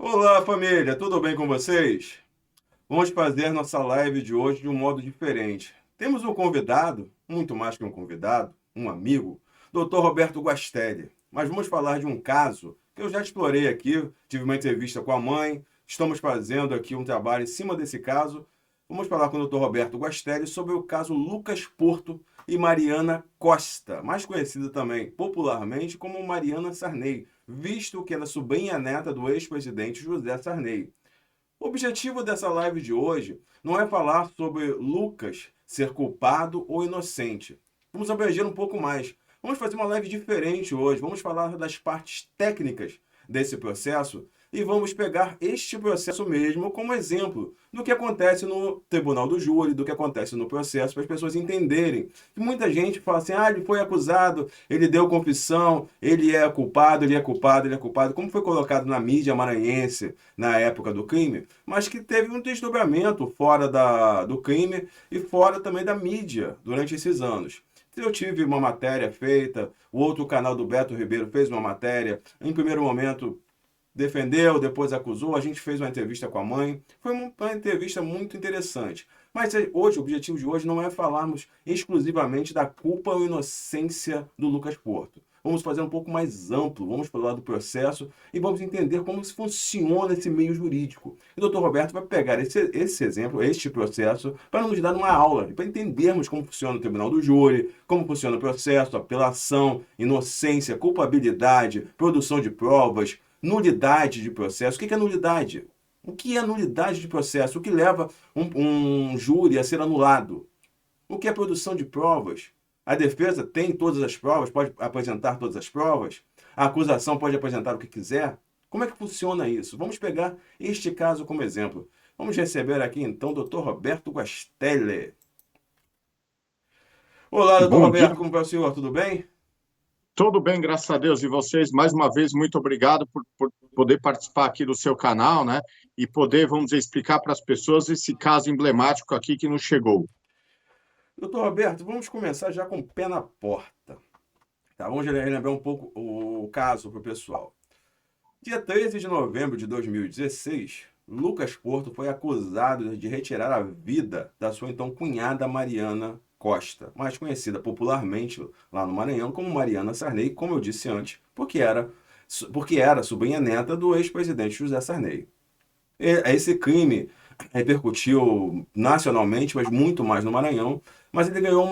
Olá, família, tudo bem com vocês? Vamos fazer nossa live de hoje de um modo diferente. Temos um convidado, muito mais que um convidado, um amigo, Dr. Roberto Guastelli. Mas vamos falar de um caso que eu já explorei aqui, tive uma entrevista com a mãe, estamos fazendo aqui um trabalho em cima desse caso. Vamos falar com o Dr. Roberto Guastelli sobre o caso Lucas Porto e Mariana Costa, mais conhecida também popularmente como Mariana Sarney, visto que ela é sobrinha neta do ex-presidente José Sarney. O objetivo dessa live de hoje não é falar sobre Lucas ser culpado ou inocente. Vamos abranger um pouco mais. Vamos fazer uma live diferente hoje. Vamos falar das partes técnicas desse processo e vamos pegar este processo mesmo como exemplo do que acontece no tribunal do júri, do que acontece no processo, para as pessoas entenderem. E muita gente fala assim: ele foi acusado, ele deu confissão, ele é culpado, ele é culpado, ele é culpado, como foi colocado na mídia maranhense na época do crime, mas que teve um desdobramento fora do crime e fora também da mídia durante esses anos. Eu tive uma matéria feita, o outro canal do Beto Ribeiro fez uma matéria, em primeiro momento defendeu, depois acusou, a gente fez uma entrevista com a mãe, foi uma entrevista muito interessante. Mas hoje, o objetivo de hoje não é falarmos exclusivamente da culpa ou inocência do Lucas Porto. Vamos fazer um pouco mais amplo, vamos falar do processo e vamos entender como funciona esse meio jurídico. E o doutor Roberto vai pegar esse exemplo, este processo, para nos dar uma aula, para entendermos como funciona o tribunal do júri, como funciona o processo, apelação, inocência, culpabilidade, produção de provas, nulidade de processo. O que é nulidade? O que é nulidade de processo? O que leva um júri a ser anulado? O que é produção de provas? A defesa tem todas as provas, pode apresentar todas as provas? A acusação pode apresentar o que quiser? Como é que funciona isso? Vamos pegar este caso como exemplo. Vamos receber aqui então o Dr. Roberto Guastelli. Olá, doutor Bom dia, Roberto, como vai o senhor? Tudo bem? tudo bem, graças a Deus. E vocês, mais uma vez, muito obrigado por poder participar aqui do seu canal, né? E poder, vamos dizer, explicar para as pessoas esse caso emblemático aqui que nos chegou. Doutor Roberto, vamos começar já com o pé na porta. Tá? Vamos relembrar um pouco o caso para o pessoal. Dia 13 de novembro de 2016, Lucas Porto foi acusado de retirar a vida da sua então cunhada Mariana Costa, mais conhecida popularmente lá no Maranhão como Mariana Sarney, como eu disse antes, porque era sobrinha neta do ex-presidente José Sarney. Esse crime repercutiu nacionalmente, mas muito mais no Maranhão, mas ele ganhou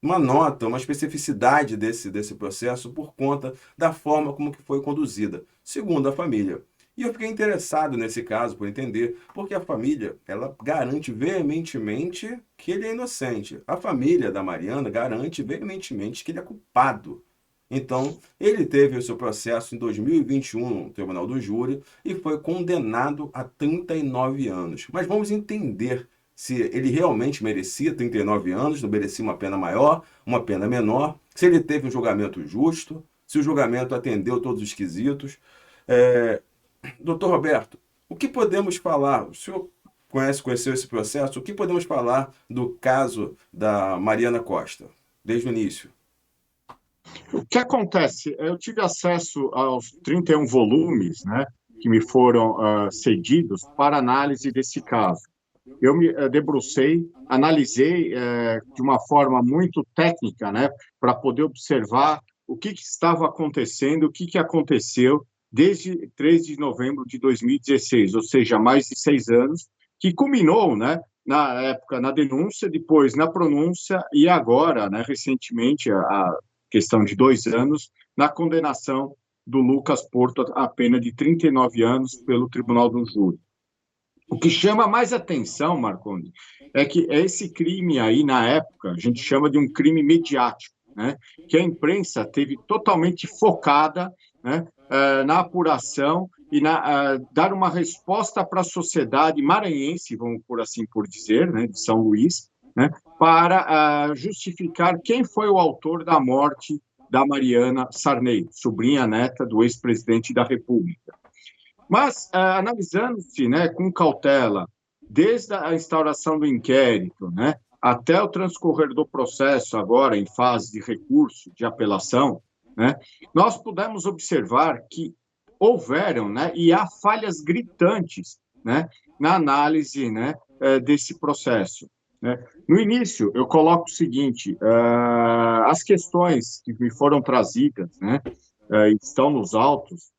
uma nota, uma especificidade desse processo por conta da forma como que foi conduzida, segundo a família. E eu fiquei interessado nesse caso por entender, porque a família, ela garante veementemente que ele é inocente. A família da Mariana garante veementemente que ele é culpado. Então, ele teve o seu processo em 2021 no Tribunal do Júri e foi condenado a 39 anos. Mas vamos entender se ele realmente merecia 39 anos, não merecia uma pena maior, uma pena menor, se ele teve um julgamento justo, se o julgamento atendeu todos os quesitos. É, Doutor Roberto, o que podemos falar? O senhor conheceu esse processo? O que podemos falar do caso da Mariana Costa, desde o início? O que acontece? Eu tive acesso aos 31 volumes, né, que me foram cedidos para análise desse caso. Eu me debrucei, analisei de uma forma muito técnica, né, para poder observar o que estava acontecendo, o que aconteceu desde 13 de novembro de 2016, ou seja, mais de 6 anos, que culminou, né, na época na denúncia, depois na pronúncia e agora, né, recentemente, a questão de 2 anos, na condenação do Lucas Porto à pena de 39 anos pelo Tribunal do Júri. O que chama mais atenção, Marconi, é que esse crime aí, na época, a gente chama de um crime mediático, né? Que a imprensa teve totalmente focada, né, na apuração e dar uma resposta para a sociedade maranhense, vamos por assim por dizer, né, de São Luís, né, para justificar quem foi o autor da morte da Mariana Sarney, sobrinha neta do ex-presidente da República. Mas, analisando-se, né, com cautela, desde a instauração do inquérito, né, até o transcorrer do processo, agora em fase de recurso, de apelação, né, nós pudemos observar que houveram, né, e há falhas gritantes, né, na análise, né, desse processo, né. No início, eu coloco o seguinte, as questões que me foram trazidas, né, estão nos autos.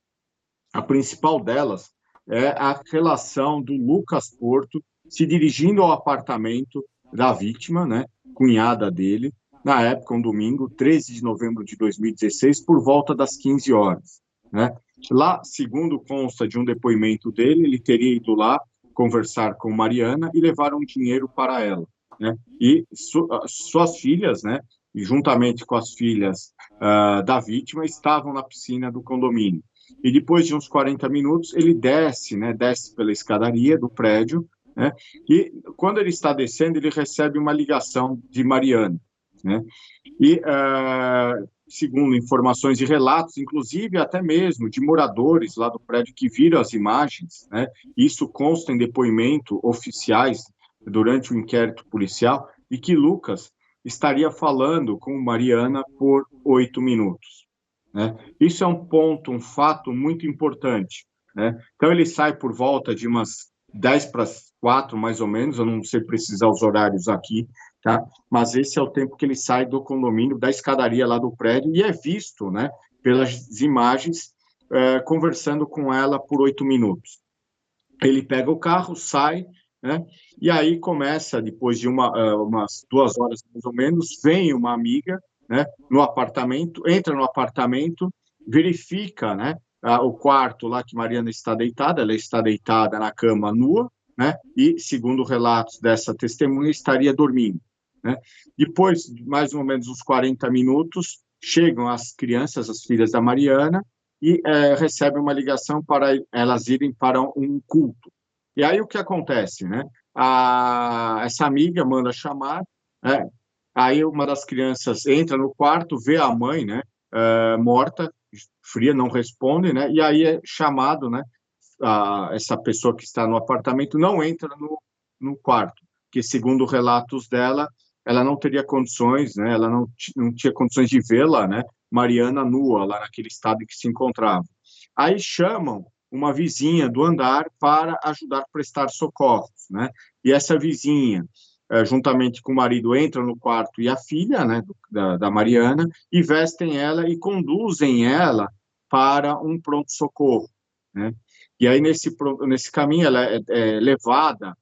A principal delas é a relação do Lucas Porto se dirigindo ao apartamento da vítima, né, cunhada dele, na época, um domingo, 13 de novembro de 2016, por volta das 15 horas. Né? Lá, segundo consta de um depoimento dele, ele teria ido lá conversar com Mariana e levar um dinheiro para ela. Né? E suas filhas, né, juntamente com as filhas da vítima, estavam na piscina do condomínio. E depois de uns 40 minutos, ele desce, né, desce pela escadaria do prédio, né, e quando ele está descendo, ele recebe uma ligação de Mariana, né, e, segundo informações e relatos, inclusive até mesmo de moradores lá do prédio que viram as imagens, né, isso consta em depoimento oficiais durante o inquérito policial, e que Lucas estaria falando com Mariana por 8 minutos. Né? Isso é um ponto, um fato muito importante. Né? Então, ele sai por volta de umas 10 para as 4, mais ou menos, eu não sei precisar os horários aqui, tá? Mas esse é o tempo que ele sai do condomínio, da escadaria lá do prédio, e é visto, né, pelas imagens, conversando com ela por 8 minutos. Ele pega o carro, sai, né, e aí começa, depois de umas 2 horas mais ou menos, vem uma amiga, né, no apartamento, entra no apartamento, verifica, né, o quarto lá que Mariana está deitada, ela está deitada na cama nua, né, e, segundo relatos dessa testemunha, estaria dormindo. Né. Depois de mais ou menos uns 40 minutos, chegam as crianças, as filhas da Mariana, e recebe uma ligação para elas irem para um culto. E aí o que acontece, né? Essa amiga manda chamar, né? Aí uma das crianças entra no quarto, vê a mãe, né, morta, fria, não responde, né? E aí é chamado, né? Essa pessoa que está no apartamento não entra no quarto, que segundo relatos dela, ela não teria condições, né? Ela não tinha condições de vê-la, né? Mariana nua, lá naquele estado em que se encontrava. Aí chamam uma vizinha do andar para ajudar a prestar socorros, né? E essa vizinha, juntamente com o marido, entra no quarto e a filha, né, da Mariana, e vestem ela e conduzem ela para um pronto-socorro, né? E aí, nesse caminho, ela é levada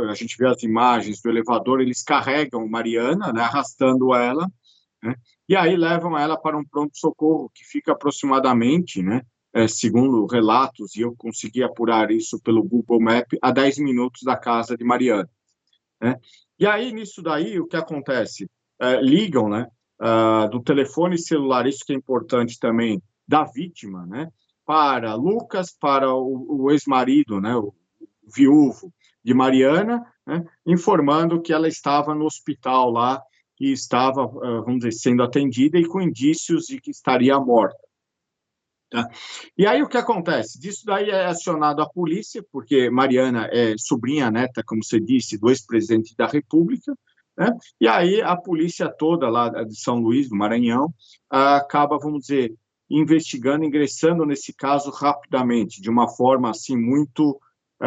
a gente vê as imagens do elevador, eles carregam Mariana, né, arrastando ela, né, e aí levam ela para um pronto-socorro que fica aproximadamente, né, segundo relatos, e eu consegui apurar isso pelo Google Maps, a 10 minutos da casa de Mariana. Né? E aí, nisso daí, o que acontece? Ligam, né, do telefone celular, isso que é importante também, da vítima, né, para Lucas, para o ex-marido, né, o viúvo de Mariana, né, informando que ela estava no hospital lá, que estava, vamos dizer, sendo atendida e com indícios de que estaria morta. Tá? E aí o que acontece? Disso daí é acionado a polícia, porque Mariana é sobrinha neta, como você disse, do ex-presidente da República, né? E aí a polícia toda lá de São Luís, do Maranhão, acaba, vamos dizer, investigando, ingressando nesse caso rapidamente, de uma forma assim muito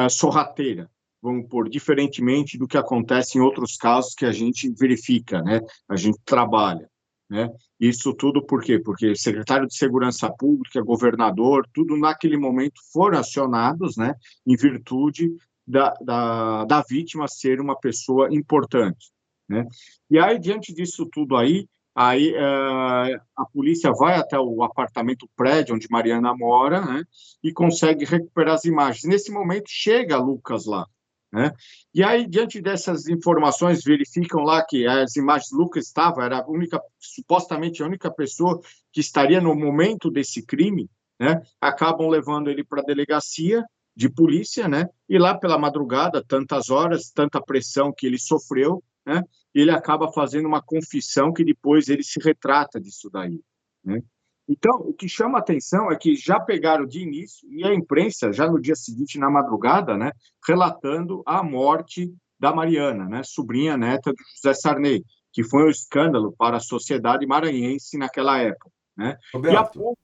sorrateira, vamos pôr, diferentemente do que acontece em outros casos que a gente verifica, né? A gente trabalha. Né? Isso tudo por quê? Porque secretário de Segurança Pública, governador, tudo naquele momento foram acionados, né, em virtude da vítima ser uma pessoa importante. Né? E aí, diante disso tudo aí a polícia vai até o apartamento, o prédio onde Mariana mora, né, e consegue recuperar as imagens. Nesse momento, chega Lucas lá. Né? E aí, diante dessas informações, verificam lá que as imagens Lucas era a única, supostamente a única pessoa que estaria no momento desse crime, né? Acabam levando ele para a delegacia de polícia, né? E lá pela madrugada, tantas horas, tanta pressão que ele sofreu, né? Ele acaba fazendo uma confissão que depois ele se retrata disso daí, né? Então, o que chama a atenção é que já pegaram de início, e a imprensa, já no dia seguinte, na madrugada, né, relatando a morte da Mariana, né, sobrinha neta do José Sarney, que foi um escândalo para a sociedade maranhense naquela época. Né? E a Roberto, ponto...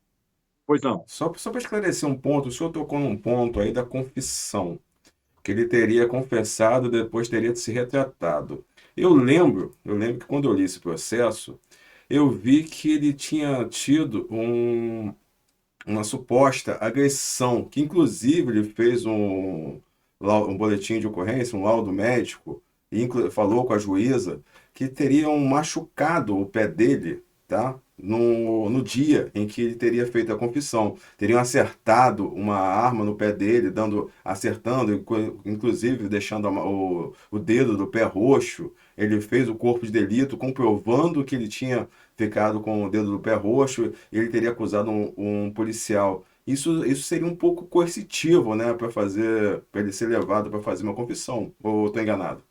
Pois não. Só para esclarecer um ponto, o senhor tocou num ponto aí da confissão, que ele teria confessado e depois teria se retratado. Eu lembro que quando eu li esse processo, eu vi que ele tinha tido uma suposta agressão, que inclusive ele fez um boletim de ocorrência, um laudo médico, e falou com a juíza que teriam machucado o pé dele, tá? No dia em que ele teria feito a confissão. Teriam acertado uma arma no pé dele, acertando, inclusive deixando o dedo do pé roxo. Ele fez o corpo de delito, comprovando que ele tinha ficado com o dedo do pé roxo, e ele teria acusado um policial. Isso seria um pouco coercitivo, né, para ele ser levado para fazer uma confissão. Ou estou enganado?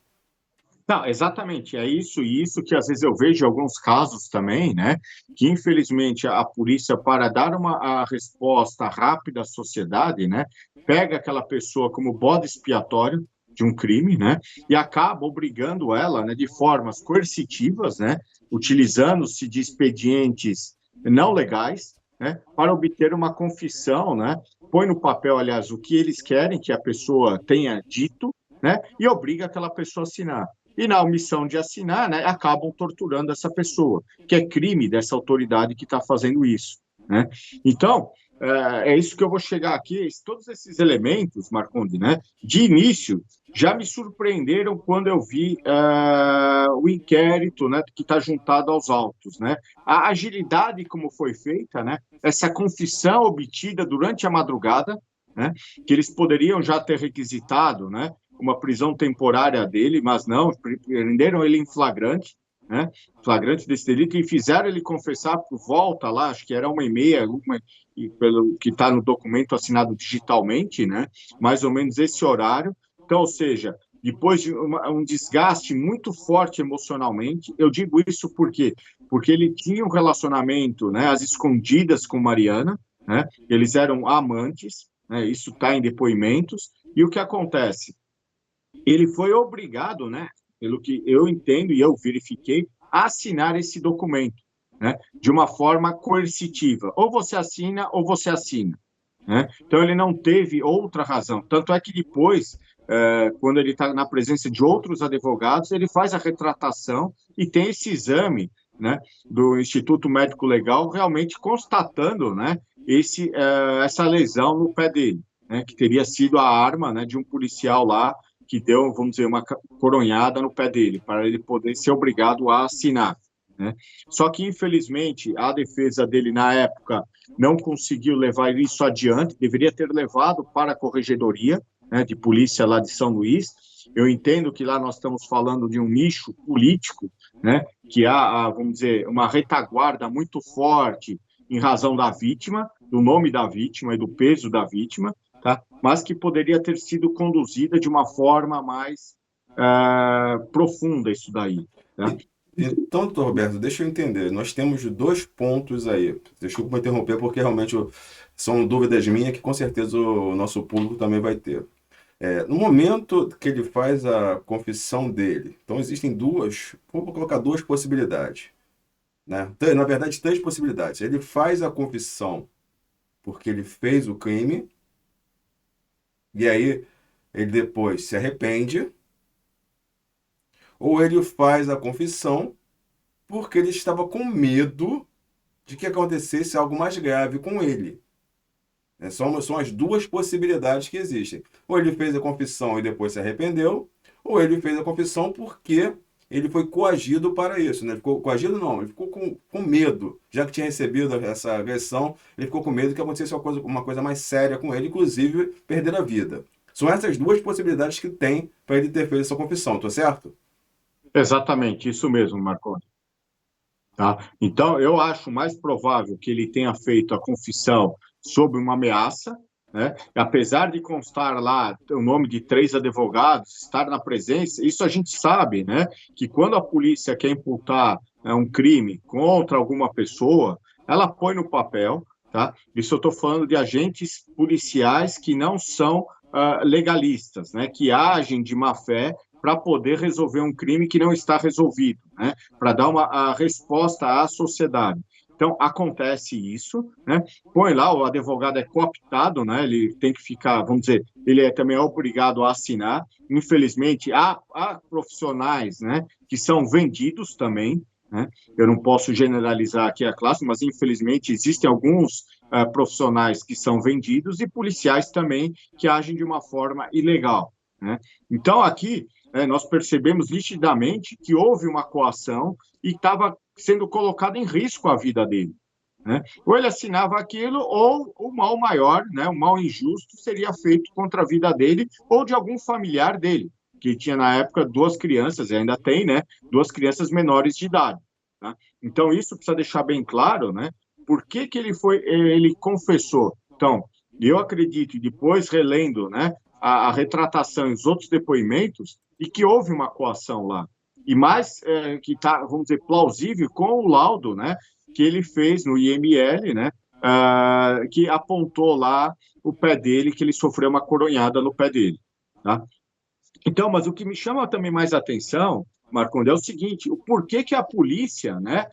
Não, exatamente, é isso e isso que às vezes eu vejo em alguns casos também, né? Que infelizmente a polícia, para dar uma a resposta rápida à sociedade, né? Pega aquela pessoa como bode expiatório de um crime, né? E acaba obrigando ela, né, de formas coercitivas, né? Utilizando-se de expedientes não legais, né? Para obter uma confissão, né? Põe no papel, aliás, o que eles querem que a pessoa tenha dito, né? E obriga aquela pessoa a assinar e na omissão de assinar, né, acabam torturando essa pessoa, que é crime dessa autoridade que está fazendo isso. Né? Então, é isso que eu vou chegar aqui. Todos esses elementos, Marconde, né, de início, já me surpreenderam quando eu vi o inquérito, né, que está juntado aos autos. Né? A agilidade como foi feita, né, essa confissão obtida durante a madrugada, né, que eles poderiam já ter requisitado, né, uma prisão temporária dele, mas não, prenderam ele em flagrante, né? Flagrante desse delito, e fizeram ele confessar por volta lá, acho que era 1h30, e pelo que está no documento assinado digitalmente, né? Mais ou menos esse horário. Então, ou seja, depois de um desgaste muito forte emocionalmente, eu digo isso porque ele tinha um relacionamento, né, às escondidas com Mariana, né? Eles eram amantes, né? Isso está em depoimentos. E o que acontece? Ele foi obrigado, né, pelo que eu entendo e eu verifiquei, a assinar esse documento, né, de uma forma coercitiva. Ou você assina ou você assina. Né? Então, ele não teve outra razão. Tanto é que depois, quando ele está na presença de outros advogados, ele faz a retratação e tem esse exame, né, do Instituto Médico Legal realmente constatando, né, essa lesão no pé dele, né, que teria sido a arma, né, de um policial lá que deu, vamos dizer, uma coronhada no pé dele, para ele poder ser obrigado a assinar. Né? Só que, infelizmente, a defesa dele, na época, não conseguiu levar isso adiante, deveria ter levado para a corregedoria, né, de polícia lá de São Luís. Eu entendo que lá nós estamos falando de um nicho político, né, que há, vamos dizer, uma retaguarda muito forte em razão da vítima, do nome da vítima e do peso da vítima, tá? Mas que poderia ter sido conduzida de uma forma mais profunda isso daí. Tá? Então, doutor Roberto, deixa eu entender. Nós temos dois pontos aí. Desculpa me interromper, porque realmente são dúvidas minhas que com certeza o nosso público também vai ter. No momento que ele faz a confissão dele, então existem vou colocar duas possibilidades. Né? Na verdade, três possibilidades. Ele faz a confissão porque ele fez o crime, e aí ele depois se arrepende, ou ele faz a confissão porque ele estava com medo de que acontecesse algo mais grave com ele. São as duas possibilidades que existem. Ou ele fez a confissão e depois se arrependeu, ou ele fez a confissão porque ele foi coagido para isso. Né? Ele ficou coagido, não, ele ficou com medo. Já que tinha recebido essa agressão, ele ficou com medo que acontecesse uma coisa mais séria com ele, inclusive perder a vida. São essas duas possibilidades que tem para ele ter feito essa confissão, tô certo? Exatamente, isso mesmo, Marconi. Tá? Então, eu acho mais provável que ele tenha feito a confissão sob uma ameaça, né? Apesar de constar lá o nome de 3 advogados, estar na presença, isso a gente sabe, né? Que quando a polícia quer imputar um crime contra alguma pessoa, ela põe no papel, tá? Isso eu estou falando de agentes policiais que não são legalistas, né? Que agem de má fé para poder resolver um crime que não está resolvido, né? Para dar uma resposta à sociedade. Então, acontece isso, né? Põe lá, o advogado é cooptado, né? Ele tem que ficar, vamos dizer, ele também é obrigado a assinar. Infelizmente, há profissionais, né, que são vendidos também, né? Eu não posso generalizar aqui a classe, mas infelizmente existem alguns profissionais que são vendidos e policiais também que agem de uma forma ilegal, né? Então, aqui, nós percebemos nitidamente que houve uma coação e estava sendo colocada em risco a vida dele, né? Ou ele assinava aquilo, ou o mal maior, né, o mal injusto, seria feito contra a vida dele ou de algum familiar dele, que tinha na época duas crianças, e ainda tem, né, duas crianças menores de idade. Tá? Então, isso precisa deixar bem claro, né? Por que, que ele confessou? Então, eu acredito, e depois relendo, né, a retratação e os outros depoimentos, e que houve uma coação lá. E mais que está, vamos dizer, plausível com o laudo, né, que ele fez no IML, né, que apontou lá o pé dele, que ele sofreu uma coronhada no pé dele. Tá? Então, mas o que me chama também mais atenção, Marcondes, é o seguinte: o porquê que a polícia, né,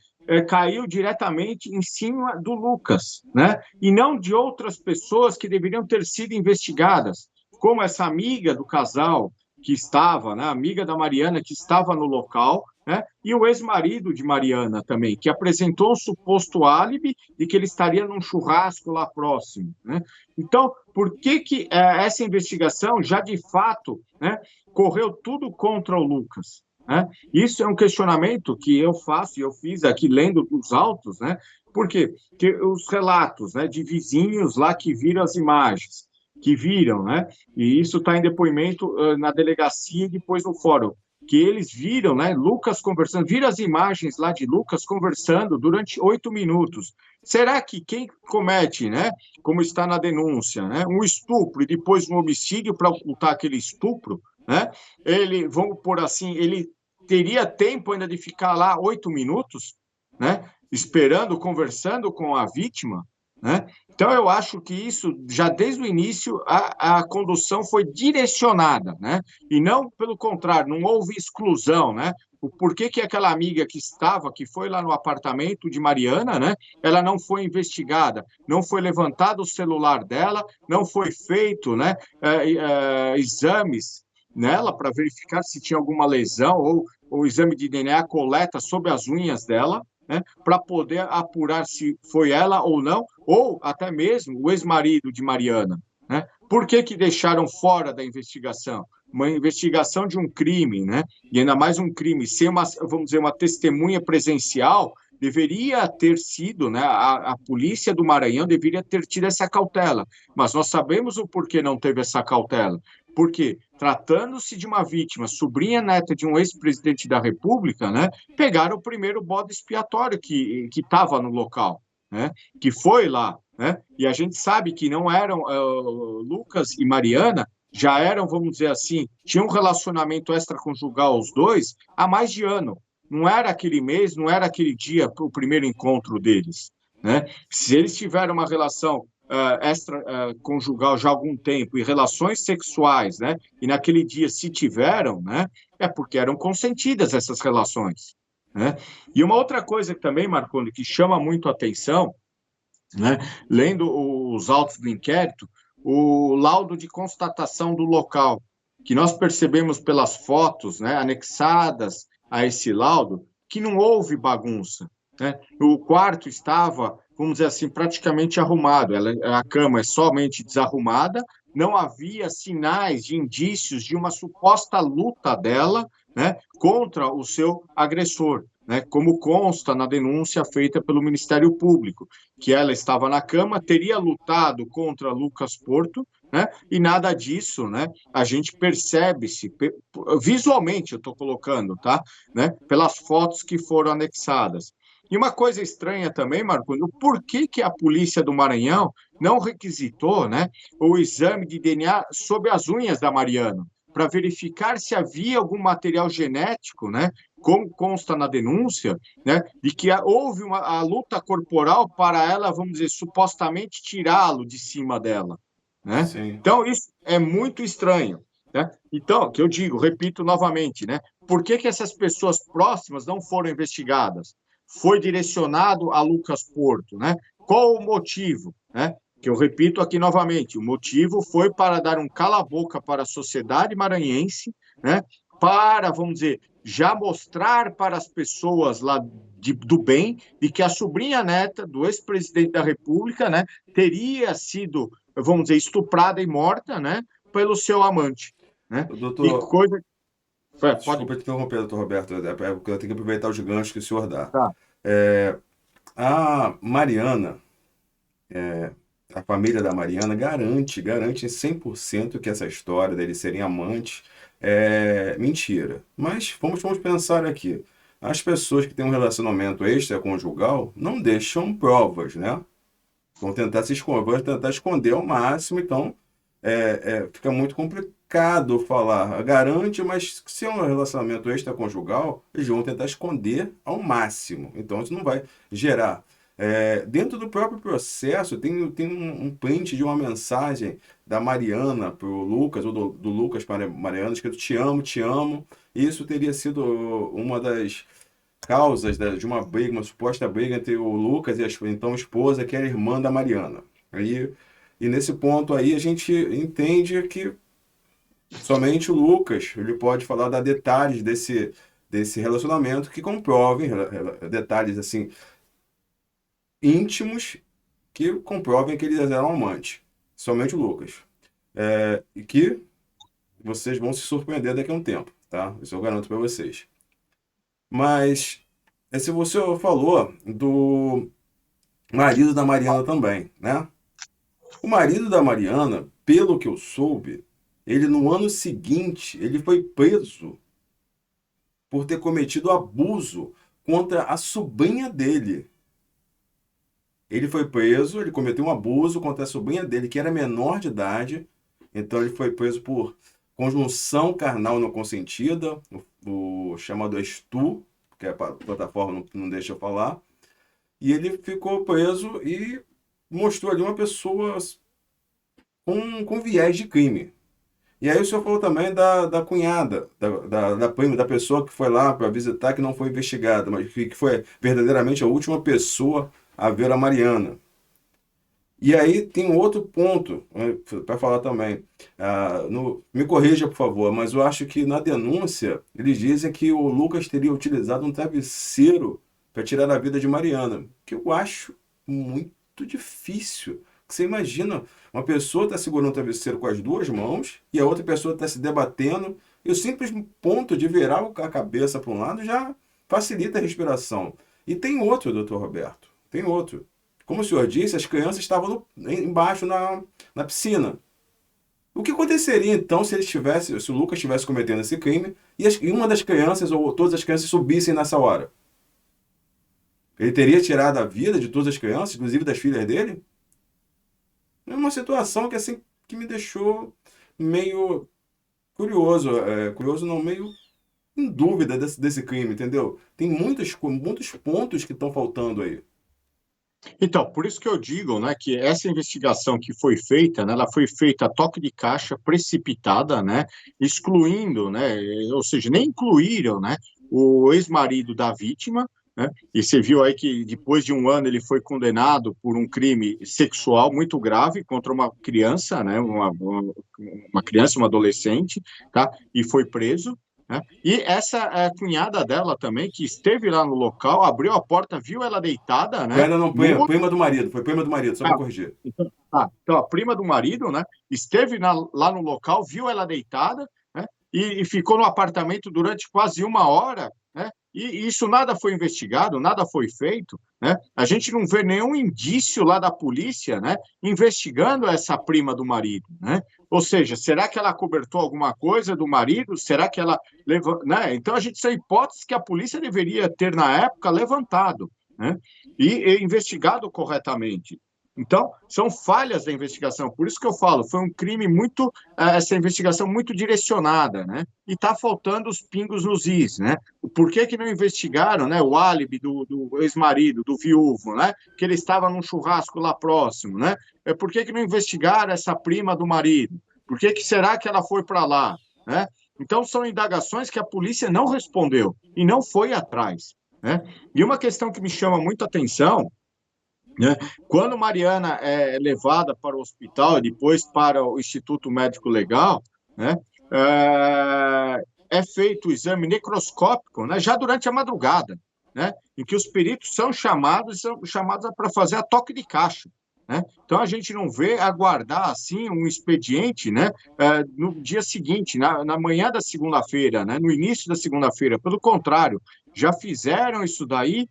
caiu diretamente em cima do Lucas, né, e não de outras pessoas que deveriam ter sido investigadas, como essa amiga do casal que estava, né, amiga da Mariana que estava no local, né, e o ex-marido de Mariana também, que apresentou um suposto álibi de que ele estaria num churrasco lá próximo, né? Então, por que que essa investigação já de fato, né, correu tudo contra o Lucas, né? Isso é um questionamento que eu faço e eu fiz aqui lendo os autos, né? Por quê? Porque os relatos, né, de vizinhos lá que viram as imagens, que viram, né? E isso está em depoimento na delegacia e depois no fórum, que eles viram, né, Lucas conversando, viram as imagens lá de Lucas conversando durante 8 minutos. Será que quem comete, né, como está na denúncia, né, um estupro e depois um homicídio para ocultar aquele estupro, né, ele, vamos por assim, ele teria tempo ainda de ficar lá 8 minutos, né, esperando, conversando com a vítima, né? Então, eu acho que isso, já desde o início, a condução foi direcionada, né? E não, pelo contrário, não houve exclusão, né? O porquê que aquela amiga que estava, que foi lá no apartamento de Mariana, né? Ela não foi investigada, não foi levantado o celular dela, não foi feito, né? Exames nela para verificar se tinha alguma lesão ou o exame de DNA coleta sobre as unhas dela, né, para poder apurar se foi ela ou não, ou até mesmo o ex-marido de Mariana. Né? Por que, que deixaram fora da investigação? Uma investigação de um crime, né? E ainda mais um crime, sem uma, vamos dizer, uma testemunha presencial, deveria ter sido, né? A polícia do Maranhão deveria ter tido essa cautela, mas nós sabemos o porquê não teve essa cautela. Porque, tratando-se de uma vítima, sobrinha neta de um ex-presidente da República, né, pegaram o primeiro bode expiatório que estava no local, né, que foi lá. Né, e a gente sabe que não eram Lucas e Mariana, já eram, vamos dizer assim, tinham um relacionamento extraconjugal os dois há mais de ano. Não era aquele mês, não era aquele dia o primeiro encontro deles. Né? Se eles tiveram uma relação extraconjugal já há algum tempo e relações sexuais, né? E naquele dia se tiveram, né? É porque eram consentidas essas relações, né? E uma outra coisa que também, Marconi, que chama muito a atenção, né? Lendo os autos do inquérito, o laudo de constatação do local, que nós percebemos pelas fotos, né, anexadas a esse laudo, que não houve bagunça. Né? O quarto estava, vamos dizer assim, praticamente arrumado. A cama é somente desarrumada, não havia sinais de indícios de uma suposta luta dela, né, contra o seu agressor, né, como consta na denúncia feita pelo Ministério Público, que ela estava na cama, teria lutado contra Lucas Porto, né, e nada disso, né, a gente percebe-se, visualmente eu estou colocando, tá, né, pelas fotos que foram anexadas. E uma coisa estranha também, Marco, o porquê que a polícia do Maranhão não requisitou, né, o exame de DNA sobre as unhas da Mariana, para verificar se havia algum material genético, né, como consta na denúncia, né, de que houve a luta corporal para ela, vamos dizer, supostamente tirá-lo de cima dela. Né? Sim. Então, isso é muito estranho. Né? Então, que eu digo, repito novamente, né, por que, que essas pessoas próximas não foram investigadas? foi direcionado a Lucas Porto, né? Qual o motivo, né? Que eu repito aqui novamente, o motivo foi para dar um cala-boca para a sociedade maranhense, né? Para, vamos dizer, já mostrar para as pessoas lá do bem de que a sobrinha neta do ex-presidente da República, né, teria sido, vamos dizer, estuprada e morta, né, pelo seu amante, né? E Doutor, coisa... Pode... desculpa te interromper, doutor Roberto, porque eu tenho que aproveitar os ganchos que o senhor dá. Tá. A Mariana, a família da Mariana garante em 100% que essa história deles serem amantes é mentira. Mas vamos pensar aqui. As pessoas que têm um relacionamento extraconjugal não deixam provas, né? Vão tentar esconder ao máximo, então fica muito complicado falar. Garante, mas se é um relacionamento extraconjugal, eles vão tentar esconder ao máximo. Então isso não vai gerar. Dentro do próprio processo, tem um print de uma mensagem da Mariana para o Lucas, ou do Lucas para a Mariana, escrito te amo, te amo. Isso teria sido uma das causas de uma briga, uma suposta briga entre o Lucas e a então esposa, que era irmã da Mariana. E nesse ponto aí a gente entende que somente o Lucas ele pode falar da detalhes desse relacionamento que comprovem detalhes assim íntimos que comprovem que eles eram amantes. Somente o Lucas. E que vocês vão se surpreender daqui a um tempo, tá? Isso eu garanto para vocês. Mas se você falou do marido da Mariana também, né? O marido da Mariana, pelo que eu soube, ele no ano seguinte, ele foi preso por ter cometido abuso contra a sobrinha dele. Ele foi preso, ele cometeu um abuso contra a sobrinha dele, que era menor de idade. Então ele foi preso por conjunção carnal não consentida, o chamado ESTU, que a plataforma não deixa eu falar. E ele ficou preso e mostrou ali uma pessoa com viés de crime. E aí o senhor falou também da cunhada, da prima, da pessoa que foi lá para visitar, que não foi investigada, mas que foi verdadeiramente a última pessoa a ver a Mariana. E aí tem um outro ponto, né, para falar também. Me corrija, por favor, mas eu acho que na denúncia eles dizem que o Lucas teria utilizado um travesseiro para tirar a vida de Mariana, que eu acho muito difícil. Você imagina, uma pessoa está segurando o travesseiro com as duas mãos e a outra pessoa está se debatendo, e o simples ponto de virar a cabeça para um lado já facilita a respiração. E tem outro, doutor Roberto, tem outro. Como o senhor disse, as crianças estavam embaixo na piscina. O que aconteceria então se o Lucas estivesse cometendo esse crime e uma das crianças ou todas as crianças subissem nessa hora? Ele teria tirado a vida de todas as crianças, inclusive das filhas dele? É uma situação que assim que me deixou meio curioso, curioso não, meio em dúvida desse crime, entendeu? Tem muitos pontos que estão faltando aí. Então, por isso que eu digo, né, que essa investigação que foi feita, né, ela foi feita a toque de caixa, precipitada, né, excluindo, né, ou seja, nem incluíram, né, o ex-marido da vítima, né, e você viu aí que depois de um ano ele foi condenado por um crime sexual muito grave contra uma criança, né, uma criança, uma adolescente, tá, e foi preso. Né? E essa cunhada dela também, que esteve lá no local, abriu a porta, viu ela deitada, Foi né? ainda não, No prima do marido, foi prima do marido, só para corrigir. então, a prima do marido, né? Esteve lá no local, viu ela deitada, né? E ficou no apartamento durante quase uma hora, né? E isso nada foi investigado, nada foi feito, né? A gente não vê nenhum indício lá da polícia, né? Investigando essa prima do marido, né? Ou seja, será que ela cobertou alguma coisa do marido? Será que ela levou, né? Então a gente tem hipóteses que a polícia deveria ter na época levantado, né? E investigado corretamente. Então, são falhas da investigação. Por isso que eu falo, foi um crime muito, essa investigação muito direcionada, né? E está faltando os pingos nos is, né? Por que não investigaram, né? O álibi do ex-marido, do viúvo, né? Que ele estava num churrasco lá próximo, né? Por que não investigaram essa prima do marido? Por que será que ela foi para lá, né? Então, são indagações que a polícia não respondeu e não foi atrás. né? E uma questão que me chama muito a atenção, né? Quando Mariana é levada para o hospital e depois para o Instituto Médico Legal, né? É feito o exame necroscópico, né? Já durante a madrugada, né? Em que os peritos são chamados para fazer a toque de caixa. Né? Então a gente não vê aguardar assim um expediente, né, no dia seguinte, na manhã da segunda-feira, né, no início da segunda-feira. Pelo contrário, já fizeram isso daí,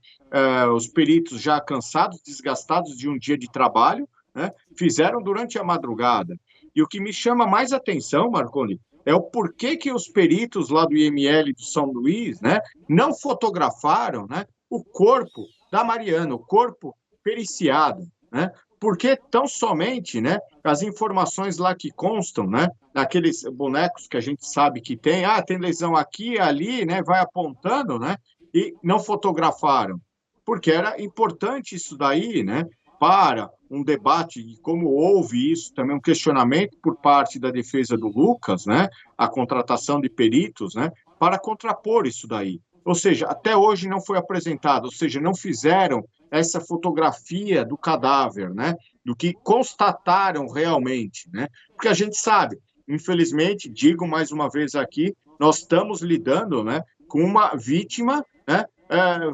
os peritos já cansados, desgastados de um dia de trabalho, né, fizeram durante a madrugada. E o que me chama mais atenção, Marconi, é o porquê que os peritos lá do IML do São Luís, né, não fotografaram, né, o corpo da Mariana, o corpo periciado, né? Porque tão somente, né, as informações lá que constam, né, naqueles bonecos que a gente sabe que tem, tem lesão aqui, ali, né, vai apontando, né, e não fotografaram, porque era importante isso daí, né, para um debate, e como houve isso, também um questionamento por parte da defesa do Lucas, né, a contratação de peritos, né, para contrapor isso daí. Ou seja, até hoje não foi apresentado, ou seja, não fizeram essa fotografia do cadáver, né, do que constataram realmente, né, porque a gente sabe, infelizmente, digo mais uma vez aqui, nós estamos lidando, né, com uma vítima, né,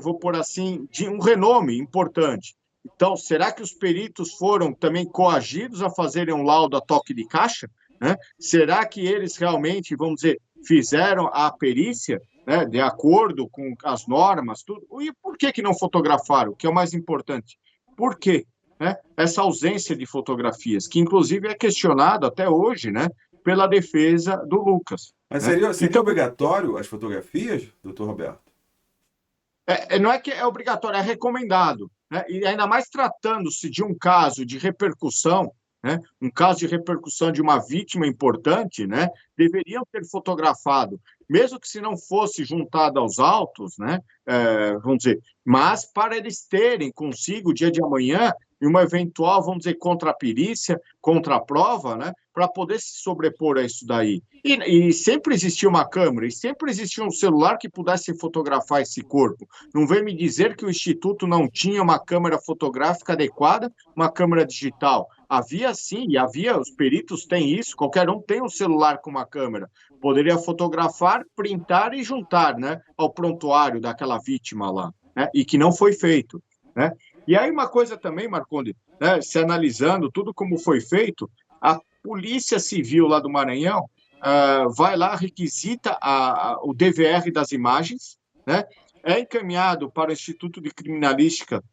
vou pôr assim, de um renome importante. Então, será que os peritos foram também coagidos a fazerem um laudo a toque de caixa? Né? Será que eles realmente, vamos dizer, fizeram a perícia, né, de acordo com as normas, tudo? E por que não fotografaram? O que é o mais importante? Por quê? Né? Essa ausência de fotografias, que inclusive é questionado até hoje, né, pela defesa do Lucas. Mas Né? seria Então, obrigatório as fotografias, doutor Roberto? não é que é obrigatório, é recomendado. Né? E ainda mais tratando-se de um caso de repercussão, né? Um caso de repercussão de uma vítima importante, né? Deveriam ter fotografado, mesmo que se não fosse juntado aos autos, né? Vamos dizer, mas para eles terem consigo, dia de amanhã, uma eventual, vamos dizer, contra-perícia, contra-prova, né? Para poder se sobrepor a isso daí. E sempre existia uma câmera, e sempre existia um celular que pudesse fotografar esse corpo. Não vem me dizer que o Instituto não tinha uma câmera fotográfica adequada, uma câmera digital. Havia sim, e havia, os peritos têm isso, qualquer um tem um celular com uma câmera. Poderia fotografar, printar e juntar, né, ao prontuário daquela vítima lá, né, e que não foi feito. Né? E aí uma coisa também, Marconde, né, se analisando tudo como foi feito, a Polícia Civil lá do Maranhão vai lá, requisita o DVR das imagens, né? É encaminhado para o Instituto de Criminalística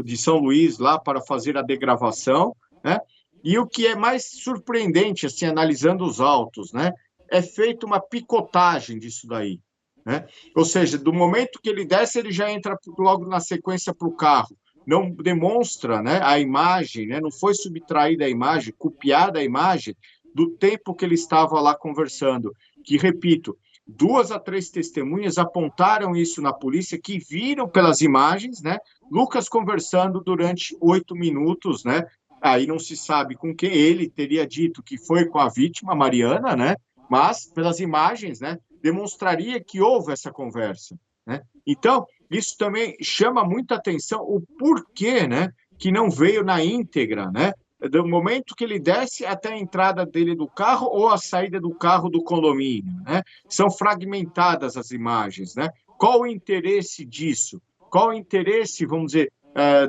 de São Luís, lá para fazer a degravação, né? E o que é mais surpreendente, assim, analisando os autos, né? É feita uma picotagem disso daí, né? Ou seja, do momento que ele desce, ele já entra logo na sequência para o carro. Não demonstra, né, a imagem, né? Não foi subtraída a imagem, copiada a imagem do tempo que ele estava lá conversando. Que, repito, 2 a 3 testemunhas apontaram isso na polícia, que viram pelas imagens, né? Lucas conversando durante 8 minutos, né? Aí não se sabe com quem ele teria dito que foi com a vítima, Mariana, né? Mas pelas imagens, né? Demonstraria que houve essa conversa, né? Então, isso também chama muita atenção o porquê, né? Que não veio na íntegra, né? Do momento que ele desce até a entrada dele do carro ou a saída do carro do condomínio, né? São fragmentadas as imagens, né? Qual o interesse disso? Qual o interesse, vamos dizer,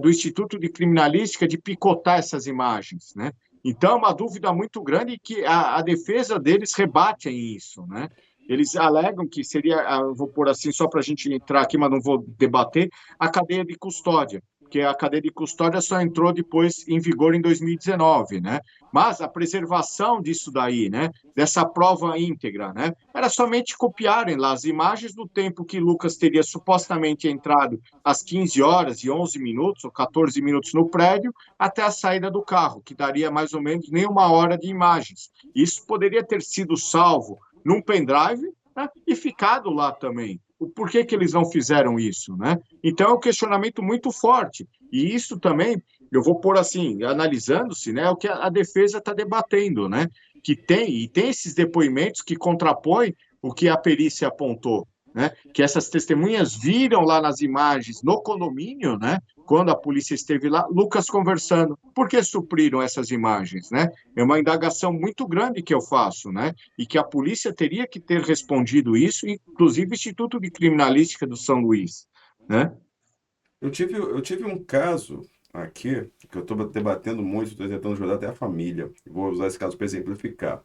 do Instituto de Criminalística de picotar essas imagens, né? Então, é uma dúvida muito grande que a defesa deles rebate isso, né? Eles alegam que seria, vou pôr assim só para a gente entrar aqui, mas não vou debater, a cadeia de custódia, porque a cadeia de custódia só entrou depois em vigor em 2019, né? Mas a preservação disso daí, né? Dessa prova íntegra, né? Era somente copiarem lá as imagens do tempo que Lucas teria supostamente entrado às 15 horas e 11 minutos ou 14 minutos no prédio até a saída do carro, que daria mais ou menos nem 1 hora de imagens. Isso poderia ter sido salvo num pendrive, né, e ficado lá também. Por que eles não fizeram isso? Né? Então, é um questionamento muito forte. E isso também, eu vou pôr assim, analisando-se, né, é o que a defesa está debatendo, né? Que tem esses depoimentos que contrapõem o que a perícia apontou. né, que essas testemunhas viram lá nas imagens, no condomínio, né, quando a polícia esteve lá, Lucas conversando. Por que supriram essas imagens, né? É uma indagação muito grande que eu faço, né? E que a polícia teria que ter respondido isso, inclusive o Instituto de Criminalística do São Luís, né? Eu tive um caso aqui que eu estou debatendo muito, estou tentando ajudar até a família. Vou usar esse caso para exemplificar.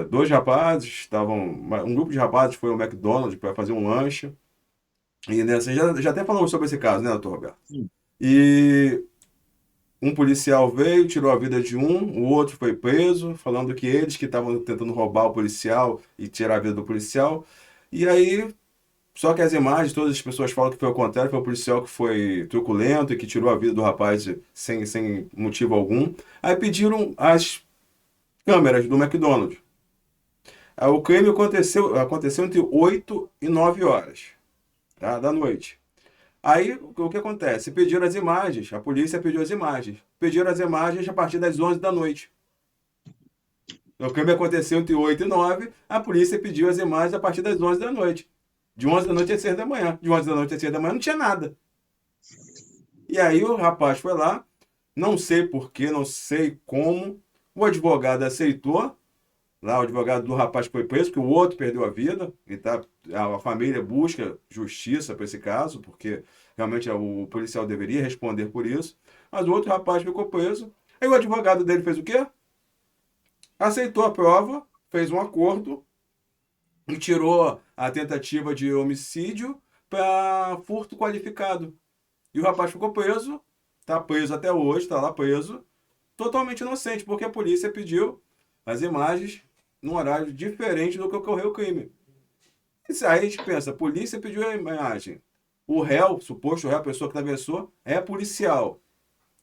Dois rapazes estavam. Um grupo de rapazes foi ao McDonald's para fazer um lanche. E nessa, já até falamos sobre esse caso, né, doutor Roberto? Sim. E um policial veio, tirou a vida de um, o outro foi preso, falando que eles que estavam tentando roubar o policial e tirar a vida do policial. E aí, só que as imagens, todas as pessoas falam que foi o contrário, foi o policial que foi truculento e que tirou a vida do rapaz sem motivo algum. Aí pediram as câmeras do McDonald's. Aí o crime aconteceu entre 8 e 9 horas, tá, da noite. Aí, o que acontece? Pediram as imagens, a polícia pediu as imagens. Pediram as imagens a partir das 11 da noite. O crime aconteceu entre 8 e 9, a polícia pediu as imagens a partir das 11 da noite. De 11 da noite às 6 da manhã. De 11 da noite às 6 da manhã não tinha nada. E aí o rapaz foi lá, não sei porquê, não sei como, o advogado aceitou, lá o advogado do rapaz foi preso, que o outro perdeu a vida, e tá, a família busca justiça para esse caso, porque realmente o policial deveria responder por isso, mas o outro rapaz ficou preso. Aí o advogado dele fez o quê? Aceitou a prova, fez um acordo e tirou a tentativa de homicídio para furto qualificado. E o rapaz ficou preso, tá preso até hoje, tá lá preso, totalmente inocente, porque a polícia pediu as imagens num horário diferente do que ocorreu o crime. Aí a gente pensa, a polícia pediu a imagem. O réu, suposto réu, a pessoa que atravessou, é policial.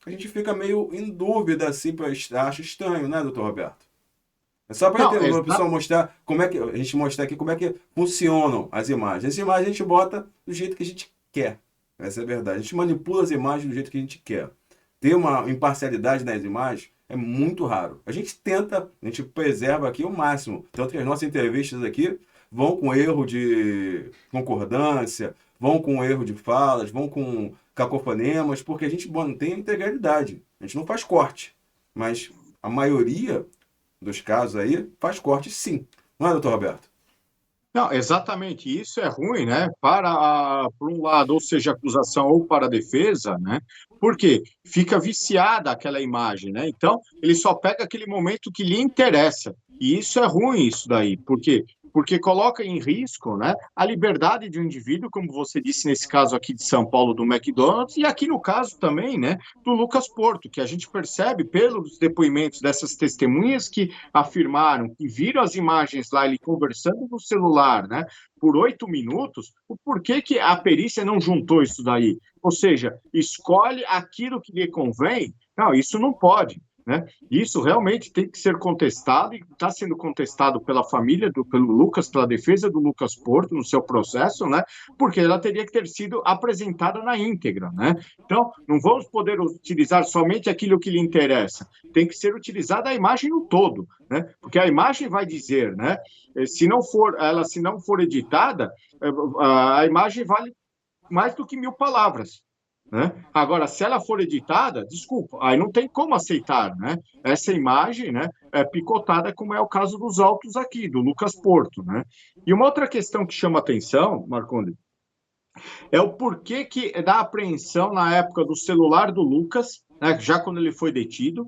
A gente fica meio em dúvida, assim, acha estranho, né, doutor Roberto? É só para Não, o pessoal mostrar como é que a gente mostrar aqui como é que funcionam as imagens. As imagens a gente bota do jeito que a gente quer. Essa é a verdade. A gente manipula as imagens do jeito que a gente quer. Ter uma imparcialidade nas imagens é muito raro. A gente tenta, a gente preserva aqui o máximo. Tanto que as nossas entrevistas aqui vão com erro de concordância, vão com erro de falas, vão com cacofonemas, porque a gente mantém a integralidade. A gente não faz corte. Mas a maioria dos casos aí faz corte sim. Não é, doutor Roberto? Não, exatamente. Isso é ruim, né? Por um lado, ou seja, acusação ou para a defesa, né? Porque fica viciada aquela imagem, né? Então, ele só pega aquele momento que lhe interessa. E isso é ruim, isso daí. Por quê? Porque coloca em risco, né, a liberdade de um indivíduo, como você disse nesse caso aqui de São Paulo do McDonald's, e aqui no caso também, né, do Lucas Porto, que a gente percebe pelos depoimentos dessas testemunhas que afirmaram que viram as imagens lá, ele conversando no celular, né, por 8 minutos, o porquê que a perícia não juntou isso daí? Ou seja, escolhe aquilo que lhe convém? Não, isso não pode. Né? Isso realmente tem que ser contestado e está sendo contestado pela família, pelo Lucas, pela defesa do Lucas Porto no seu processo, né? Porque ela teria que ter sido apresentada na íntegra. Né? Então, não vamos poder utilizar somente aquilo que lhe interessa, tem que ser utilizada a imagem no todo, né? Porque a imagem vai dizer, né? Se não for editada, a imagem vale mais do que 1.000 palavras. Né? Agora, se ela for editada, desculpa, aí não tem como aceitar, né? Essa imagem, né, é picotada, como é o caso dos autos aqui, do Lucas Porto, né? E uma outra questão que chama atenção, Marcondes, é o porquê que da apreensão na época do celular do Lucas, né, já quando ele foi detido,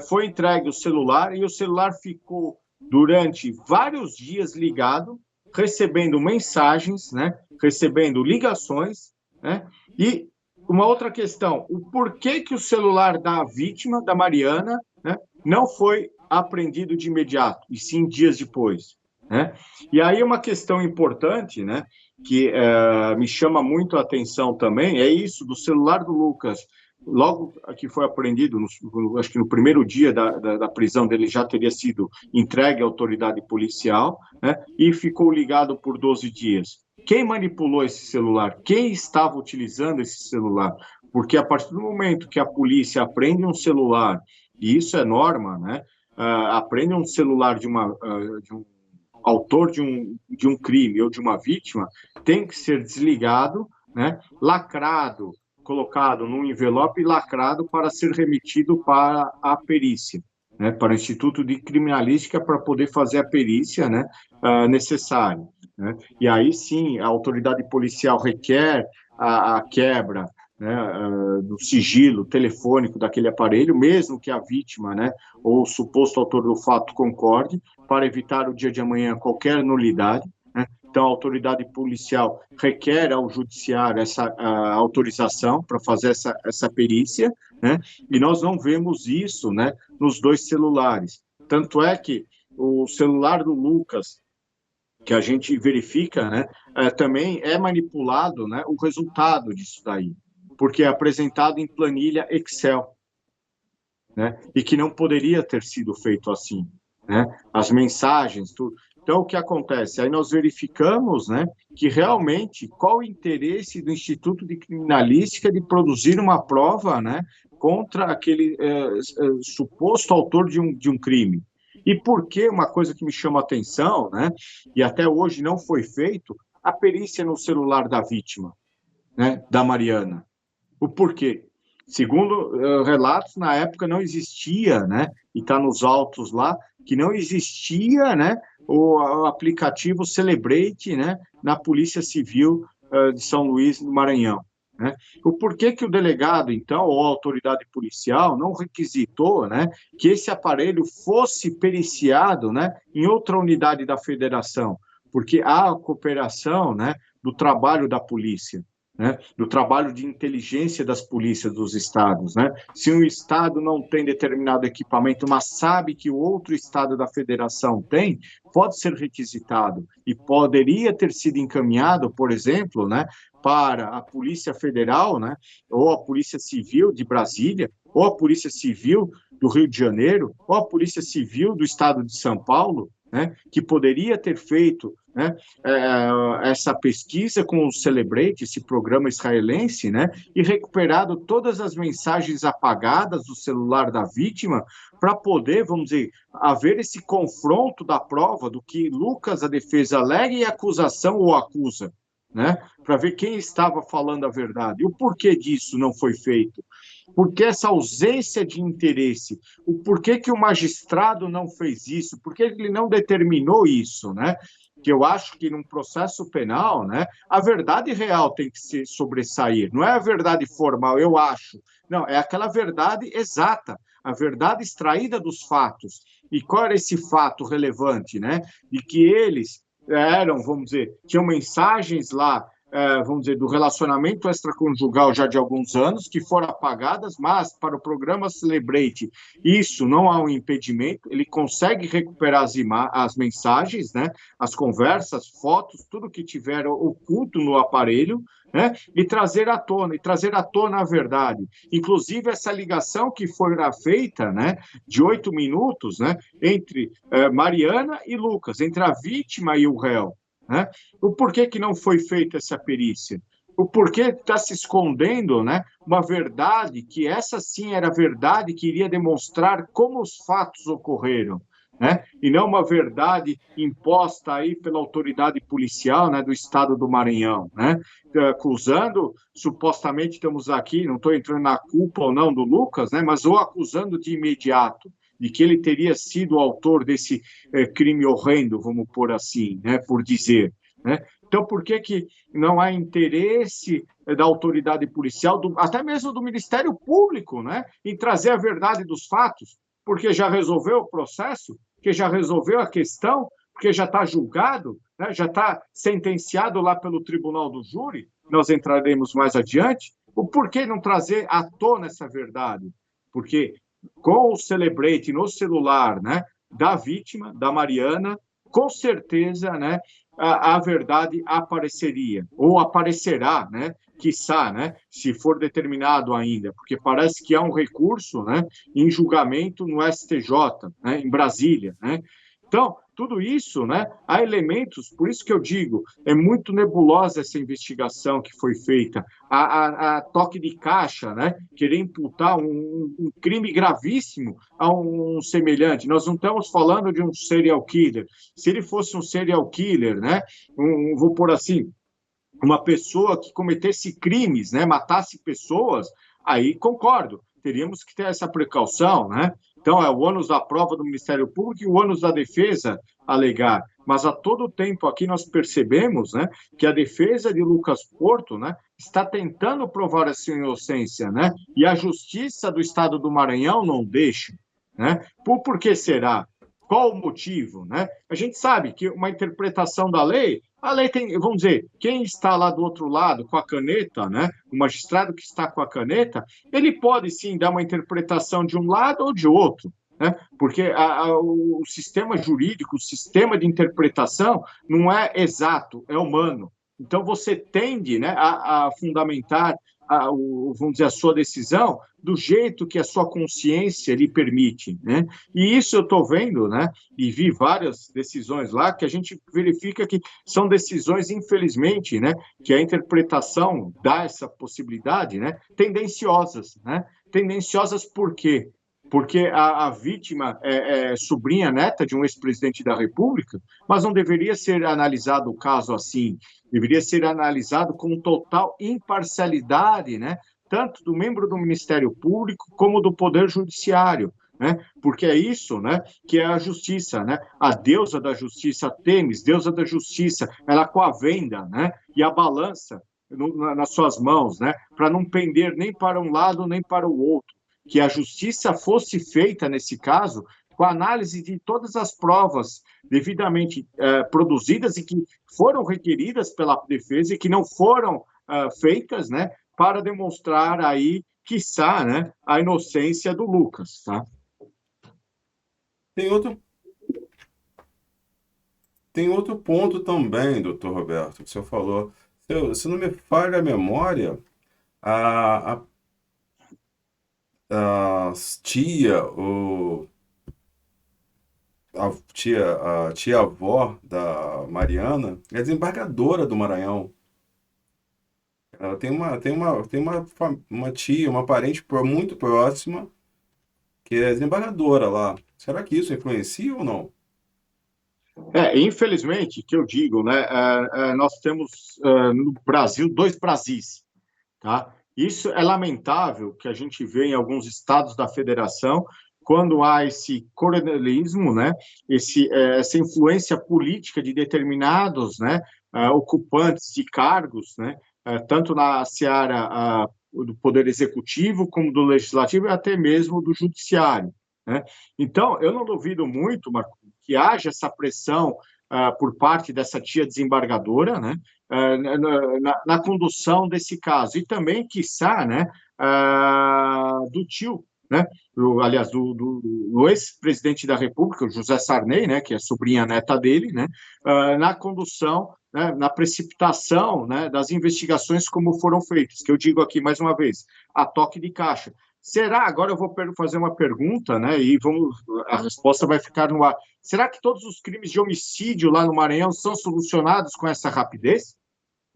foi entregue o celular e o celular ficou durante vários dias ligado, recebendo mensagens, né, recebendo ligações, né, e uma outra questão, o porquê que o celular da vítima, da Mariana, né, não foi apreendido de imediato, e sim dias depois. Né? E aí uma questão importante, né, que me chama muito a atenção também, é isso do celular do Lucas, logo que foi apreendido, acho que no primeiro dia da prisão dele já teria sido entregue à autoridade policial, né, e ficou ligado por 12 dias. Quem manipulou esse celular? Quem estava utilizando esse celular? Porque a partir do momento que a polícia apreende um celular, e isso é norma, né, apreende um celular de um autor de um crime ou de uma vítima tem que ser desligado, né, lacrado, colocado num envelope lacrado para ser remetido para a perícia, né, para o Instituto de Criminalística para poder fazer a perícia, né, necessária. Né? E aí sim, a autoridade policial requer a quebra, né, do sigilo telefônico daquele aparelho, mesmo que a vítima, né, ou o suposto autor do fato concorde, para evitar o dia de amanhã qualquer nulidade. Né? Então, a autoridade policial requer ao judiciário essa autorização para fazer essa perícia, né? E nós não vemos isso, né, nos dois celulares. Tanto é que o celular do Lucas, que a gente verifica, né, também é manipulado, né, o resultado disso daí, porque é apresentado em planilha Excel, né, e que não poderia ter sido feito assim, né, as mensagens, tudo. Então, o que acontece? Aí nós verificamos, né, que realmente qual o interesse do Instituto de Criminalística de produzir uma prova, né, contra aquele suposto autor de um crime. E por que uma coisa que me chama a atenção, né, e até hoje não foi feito, a perícia no celular da vítima, né, da Mariana. O porquê? Segundo relatos, na época não existia, né, e está nos autos lá, que não existia, né, o aplicativo Celebrate, né, na Polícia Civil de São Luís, no Maranhão. Né? O porquê que o delegado, então, ou a autoridade policial não requisitou, né, que esse aparelho fosse periciado, né, em outra unidade da federação, porque há a cooperação, né, do trabalho da polícia. Né, do trabalho de inteligência das polícias dos estados. Né? Se um estado não tem determinado equipamento, mas sabe que o outro estado da federação tem, pode ser requisitado e poderia ter sido encaminhado, por exemplo, né, para a Polícia Federal, né, ou a Polícia Civil de Brasília, ou a Polícia Civil do Rio de Janeiro, ou a Polícia Civil do estado de São Paulo, né, que poderia ter feito, né, essa pesquisa com o Celebrate, esse programa israelense, né, e recuperado todas as mensagens apagadas do celular da vítima para poder, vamos dizer, haver esse confronto da prova do que Lucas, a defesa, alega e a acusação o acusa. Né, para ver quem estava falando a verdade. E o porquê disso não foi feito? Por que essa ausência de interesse? O porquê que o magistrado não fez isso? Por que ele não determinou isso, né? Que eu acho que num processo penal, né, a verdade real tem que se sobressair, não é a verdade formal, eu acho. Não, é aquela verdade exata, a verdade extraída dos fatos. E qual era esse fato relevante, né? De que eles eram, vamos dizer, tinham mensagens lá, vamos dizer, do relacionamento extraconjugal já de alguns anos, que foram apagadas, mas para o programa Celebrate, isso não há um impedimento, ele consegue recuperar as mensagens, né, as conversas, fotos, tudo que tiver oculto no aparelho, né, e trazer à tona a verdade. Inclusive, essa ligação que foi feita, né, de 8 minutos, né, entre Mariana e Lucas, entre a vítima e o réu. Né? O porquê que não foi feita essa perícia? O porquê está se escondendo, né, uma verdade que essa sim era a verdade que iria demonstrar como os fatos ocorreram. Né? E não uma verdade imposta aí pela autoridade policial, né, do estado do Maranhão, né? Acusando, supostamente estamos aqui, não estou entrando na culpa ou não do Lucas, né, mas ou acusando de imediato de que ele teria sido o autor desse crime horrendo, vamos pôr assim, né, por dizer. Né? Então, por que não há interesse da autoridade policial, até mesmo do Ministério Público, né, em trazer a verdade dos fatos? Porque já resolveu o processo, porque já resolveu a questão, porque já está julgado, né, já está sentenciado lá pelo Tribunal do Júri, nós entraremos mais adiante. O porquê não trazer à tona essa verdade? Porque com o Celebrate no celular, né, da vítima, da Mariana, com certeza, né, a verdade apareceria, ou aparecerá, né, quiçá, né, se for determinado ainda, porque parece que há um recurso, né, em julgamento no STJ, né, em Brasília, né. Então, tudo isso, né, há elementos, por isso que eu digo, é muito nebulosa essa investigação que foi feita, a toque de caixa, né, querer imputar um crime gravíssimo a um semelhante. Nós não estamos falando de um serial killer. Se ele fosse um serial killer, né, vou pôr assim, uma pessoa que cometesse crimes, né, matasse pessoas, aí concordo, teríamos que ter essa precaução, né? Então, é o ônus da prova do Ministério Público e o ônus da defesa alegar. Mas a todo tempo aqui nós percebemos, né, que a defesa de Lucas Porto, né, está tentando provar a sua inocência, né? E a justiça do Estado do Maranhão não deixa, né? Por que será? Qual o motivo, né? A gente sabe que uma interpretação da lei, a lei tem, vamos dizer, quem está lá do outro lado com a caneta, né? O magistrado que está com a caneta, ele pode sim dar uma interpretação de um lado ou de outro, né? Porque o sistema jurídico, o sistema de interpretação não é exato, é humano. Então você tende, né, a fundamentar vamos dizer, a sua decisão do jeito que a sua consciência lhe permite, né? E isso eu estou vendo, né? E vi várias decisões lá que a gente verifica que são decisões, infelizmente, né? Que a interpretação dá essa possibilidade, né? Tendenciosas, né? Tendenciosas por quê? Porque a vítima é sobrinha neta de um ex-presidente da República, mas não deveria ser analisado o caso assim, deveria ser analisado com total imparcialidade, né? Tanto do membro do Ministério Público como do Poder Judiciário, né? Porque é isso, né, que é a justiça, né? A deusa da justiça, Tênis, deusa da justiça, ela com a venda, né? E a balança nas suas mãos, né? Para não pender nem para um lado nem para o outro. Que a justiça fosse feita nesse caso com a análise de todas as provas devidamente produzidas e que foram requeridas pela defesa e que não foram feitas, né, para demonstrar aí, quiçá, né, a inocência do Lucas, tá? Tem outro, tem outro ponto também, doutor Roberto, que o senhor falou. Se não me falha a memória, a, a, a tia, a tia-avó da Mariana é desembargadora do Maranhão. Ela tem uma tia, uma parente muito próxima, que é desembargadora lá. Será que isso influencia ou não? Infelizmente, que eu digo, né, nós temos no Brasil dois Brasis, tá? Isso é lamentável que a gente vê em alguns estados da federação, quando há esse coronelismo, né, essa influência política de determinados, né, ocupantes de cargos, né, tanto na seara do poder executivo, como do legislativo e até mesmo do judiciário, né? Então, eu não duvido muito, Marco, que haja essa pressão por parte dessa tia desembargadora, né, na condução desse caso. E também, quiçá, né, do tio, né, aliás, do ex-presidente da República, o José Sarney, né, que é sobrinha neta dele, né, na condução, né, na precipitação, né, das investigações como foram feitas, que eu digo aqui mais uma vez, a toque de caixa. Será? Agora eu vou fazer uma pergunta, né? E a resposta vai ficar no ar. Será que todos os crimes de homicídio lá no Maranhão são solucionados com essa rapidez,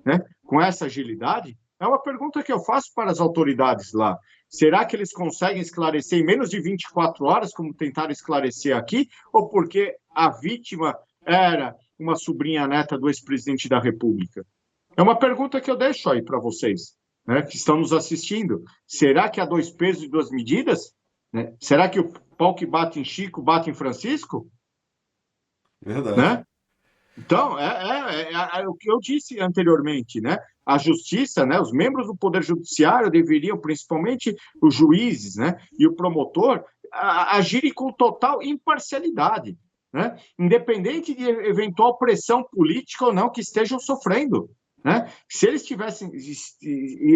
né? Com essa agilidade? É uma pergunta que eu faço para as autoridades lá. Será que eles conseguem esclarecer em menos de 24 horas, como tentaram esclarecer aqui, ou porque a vítima era uma sobrinha neta do ex-presidente da República? É uma pergunta que eu deixo aí para vocês, né, que estão nos assistindo. Será que há dois pesos e duas medidas? Né? Será que o pau que bate em Chico bate em Francisco? Verdade. Né? Então, é o que eu disse anteriormente, né? A justiça, né, os membros do Poder Judiciário deveriam, principalmente os juízes, né, e o promotor, agirem com total imparcialidade, né? Independente de eventual pressão política ou não que estejam sofrendo. Né? Se eles tivessem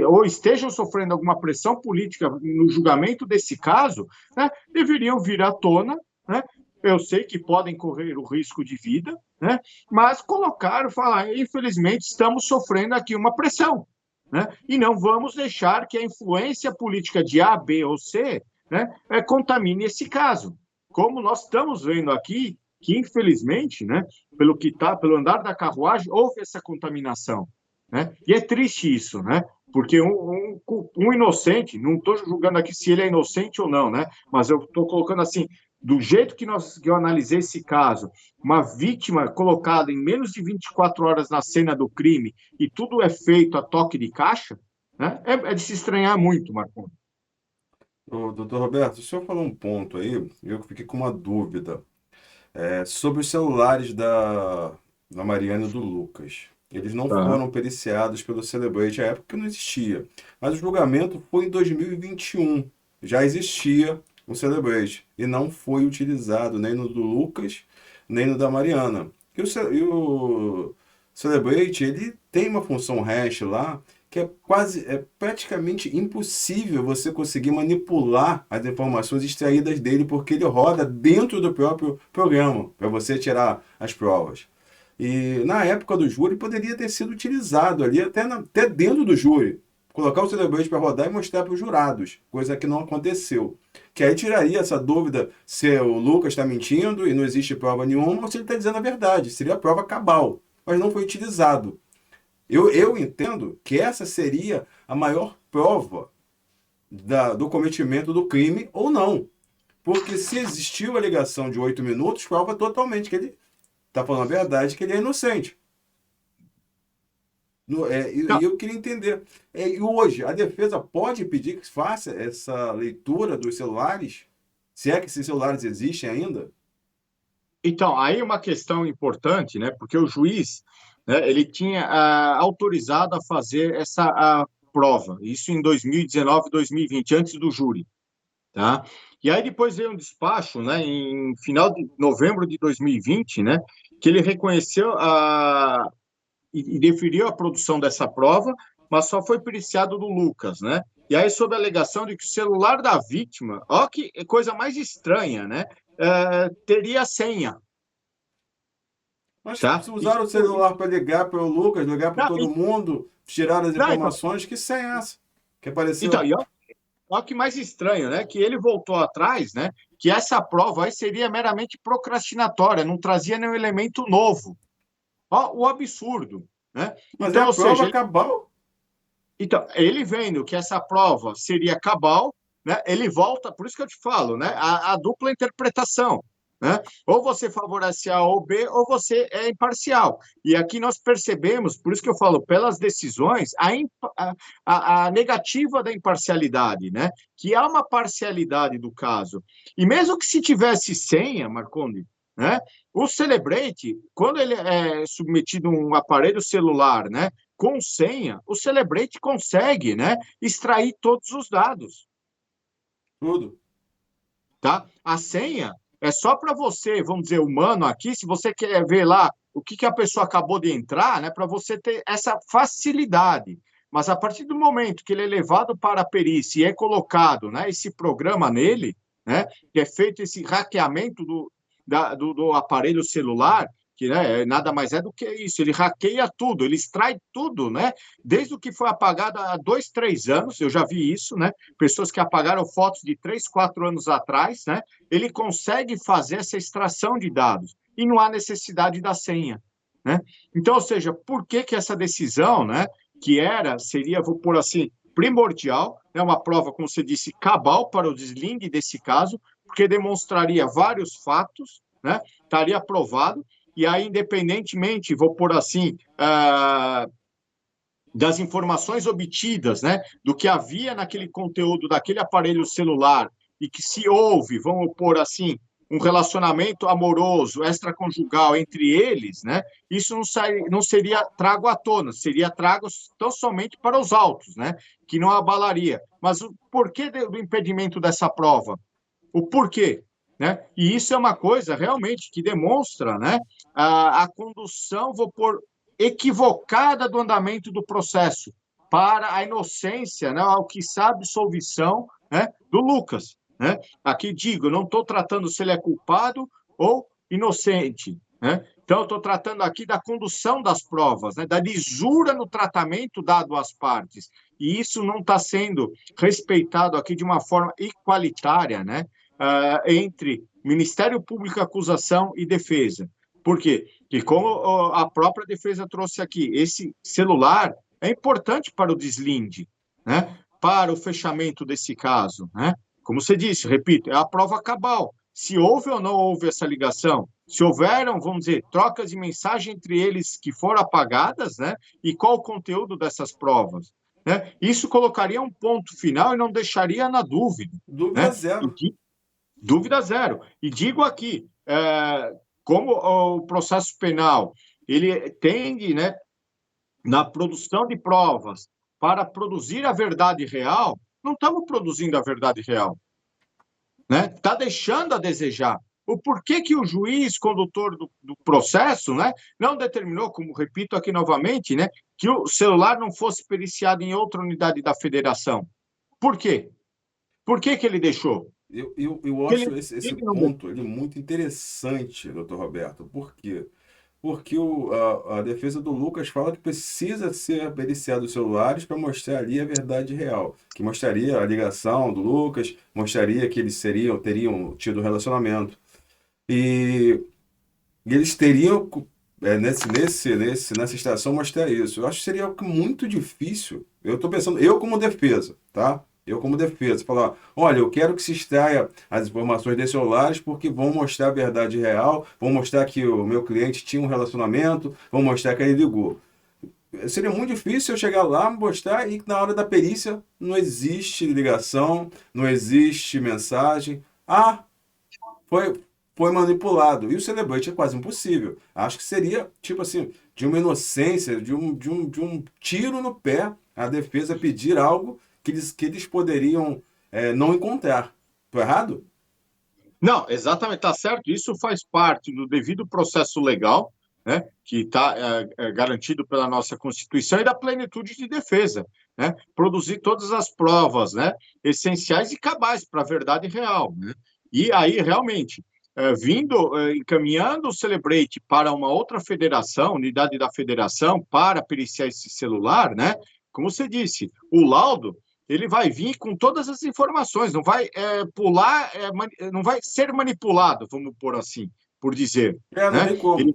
ou estejam sofrendo alguma pressão política no julgamento desse caso, né, deveriam vir à tona, né? Eu sei que podem correr o risco de vida, né? Mas colocar, falar, infelizmente estamos sofrendo aqui uma pressão, né? E não vamos deixar que a influência política de A, B ou C, né, contamine esse caso. Como nós estamos vendo aqui, que infelizmente, né, pelo andar da carruagem, houve essa contaminação, né? E é triste isso, né? Porque um inocente, não estou julgando aqui se ele é inocente ou não, né? Mas eu estou colocando assim, do jeito que eu analisei esse caso, uma vítima colocada em menos de 24 horas na cena do crime e tudo é feito a toque de caixa, né? É de se estranhar muito, Marco. Ô, doutor Roberto, o senhor falou um ponto aí, eu fiquei com uma dúvida. Sobre os celulares da Mariana e do Lucas. Eles não Tá. foram periciados pelo Celebrate, à época que não existia. Mas o julgamento foi em 2021. Já existia o Celebrate. E não foi utilizado nem no do Lucas, nem no da Mariana. E o Celebrate, ele tem uma função hash lá que é praticamente impossível você conseguir manipular as informações extraídas dele, porque ele roda dentro do próprio programa para você tirar as provas. E na época do júri poderia ter sido utilizado ali até dentro do júri. Colocar o Celebrate para rodar e mostrar para os jurados, coisa que não aconteceu. Que aí tiraria essa dúvida se o Lucas está mentindo e não existe prova nenhuma ou se ele está dizendo a verdade. Seria a prova cabal, mas não foi utilizado. Eu entendo que essa seria a maior prova do cometimento do crime ou não. Porque se existiu a alegação de 8 minutos, prova totalmente que ele está falando a verdade, que ele é inocente. E Não, eu queria entender. E hoje, a defesa pode pedir que faça essa leitura dos celulares? Se é que esses celulares existem ainda? então, aí uma questão importante, né? Porque o juiz, né, ele tinha autorizado a fazer essa prova, isso em 2019, 2020, antes do júri, tá? E aí depois veio um despacho, né, em final de novembro de 2020, né, que ele reconheceu e deferiu a produção dessa prova, mas só foi periciado do Lucas, né? E aí, sob a alegação de que o celular da vítima, ó que coisa mais estranha, né? Teria senha, Mas tá? se usaram o celular para ligar para o Lucas, ligar para Não, todo mundo, tirar as não, então, informações, que senha é essa que então, apareceu? e ó que mais estranho, né? Que ele voltou atrás, né? Que essa prova aí seria meramente procrastinatória, não trazia nenhum elemento novo. Ó, o absurdo, né? Mas é Então, a ou seja, prova cabal. ele vendo que essa prova seria cabal, né? Ele volta, por isso que eu te falo, né? A dupla interpretação, né? Ou você favorece A ou B, ou você é imparcial. E aqui nós percebemos, por isso que eu falo, pelas decisões, a negativa da imparcialidade, né? Que há uma parcialidade do caso. E mesmo que se tivesse senha, Marconde, né? O Celebrate, quando ele é submetido a um aparelho celular, né? Com senha, o Celebrate consegue, né, extrair todos os dados, Tudo. tá? A senha é só para você, vamos dizer, humano aqui, se você quer ver lá o que a pessoa acabou de entrar, né, para você ter essa facilidade. Mas a partir do momento que ele é levado para a perícia e é colocado, né, esse programa nele, né, que é feito esse hackeamento do aparelho celular, que né, nada mais é do que isso, ele hackeia tudo, ele extrai tudo, né? Desde o que foi apagado há 2, 3 anos, eu já vi isso, né? Pessoas que apagaram fotos de 3, 4 anos atrás, né? Ele consegue fazer essa extração de dados e não há necessidade da senha, né? Então, ou seja, por que essa decisão, né? Seria, vou pôr assim, primordial, é né, uma prova, como você disse, cabal para o deslinde desse caso, porque demonstraria vários fatos, né? Estaria provado e aí, independentemente, vou pôr assim, das informações obtidas, né, do que havia naquele conteúdo daquele aparelho celular e que se houve, vamos pôr assim, um relacionamento amoroso, extraconjugal entre eles, né, isso não seria trago à tona, seria trago tão somente para os autos, né, que não abalaria. Mas o porquê do impedimento dessa prova? O porquê? Né? E isso é uma coisa realmente que demonstra, né, a condução, vou pôr, equivocada do andamento do processo para a inocência, né, ao que sabe absolvição, né, do Lucas. Né? Aqui digo, não estou tratando se ele é culpado ou inocente. Né? Então, estou tratando aqui da condução das provas, né, da lisura no tratamento dado às partes. E isso não está sendo respeitado aqui de uma forma igualitária, né? Entre Ministério Público, acusação e defesa. Por quê? Porque, como a própria defesa trouxe aqui, esse celular é importante para o deslinde, né? Para o fechamento desse caso, né? Como você disse, repito, é a prova cabal. Se houve ou não houve essa ligação, se houveram, vamos dizer, trocas de mensagem entre eles que foram apagadas, né? E qual o conteúdo dessas provas, né? Isso colocaria um ponto final e não deixaria na dúvida, Dúvida né? zero. Dúvida zero. E digo aqui, como o processo penal ele tende, né, na produção de provas para produzir a verdade real, não estamos produzindo a verdade real, né? Está deixando a desejar. O porquê que o juiz condutor do processo, né, não determinou, como repito aqui novamente, né, que o celular não fosse periciado em outra unidade da federação? Por quê? Por que que ele deixou? Eu Ele, acho esse ele não ponto ele muito interessante, doutor Roberto. Por quê? Porque a defesa do Lucas fala que precisa ser periciado os celulares para mostrar ali a verdade real, que mostraria a ligação do Lucas, mostraria que eles teriam tido um relacionamento. E, e eles teriam, nessa estação, mostrar isso. Eu acho que seria algo muito difícil. Eu estou pensando, eu como defesa, tá? Eu como defesa, falar, olha, eu quero que se extraia as informações desses celulares porque vão mostrar a verdade real, vão mostrar que o meu cliente tinha um relacionamento, vão mostrar que ele ligou. Seria muito difícil eu chegar lá, mostrar e na hora da perícia não existe ligação, não existe mensagem. Ah, foi, foi manipulado. E o Celebrate é quase impossível. Acho que seria, tipo assim, de uma inocência, de um tiro no pé, a defesa pedir algo que eles poderiam não encontrar. Tô errado? Não, exatamente, está certo. Isso faz parte do devido processo legal, né, que está garantido pela nossa Constituição e da plenitude de defesa, né? Produzir todas as provas, né, essenciais e cabais para a verdade real, né? E aí, realmente, encaminhando o Celebrate para uma outra federação, unidade da federação, para periciar esse celular, né? Como você disse, o laudo ele vai vir com todas as informações, não vai pular, não vai ser manipulado, vamos pôr assim, por dizer, Não né? tem como.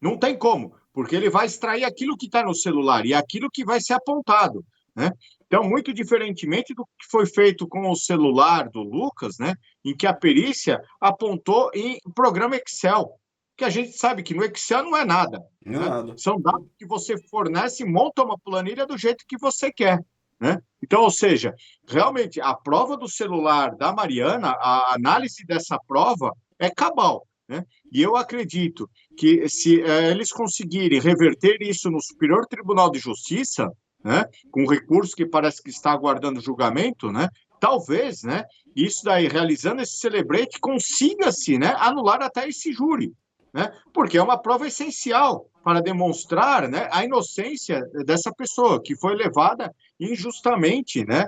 Não tem como, porque ele vai extrair aquilo que está no celular e aquilo que vai ser apontado, né? Então, muito diferentemente do que foi feito com o celular do Lucas, né? Em que a perícia apontou em programa Excel, que a gente sabe que no Excel não é nada, Não é né? nada. São dados que você fornece e monta uma planilha do jeito que você quer, né? Então, ou seja, realmente a prova do celular da Mariana, a análise dessa prova é cabal, né? E eu acredito que se eles conseguirem reverter isso no Superior Tribunal de Justiça, né, com um recurso que parece que está aguardando julgamento, né, talvez, né, isso daí, realizando esse celebrate, consiga-se, né, anular até esse júri, né, porque é uma prova essencial para demonstrar, né, a inocência dessa pessoa que foi levada injustamente, né,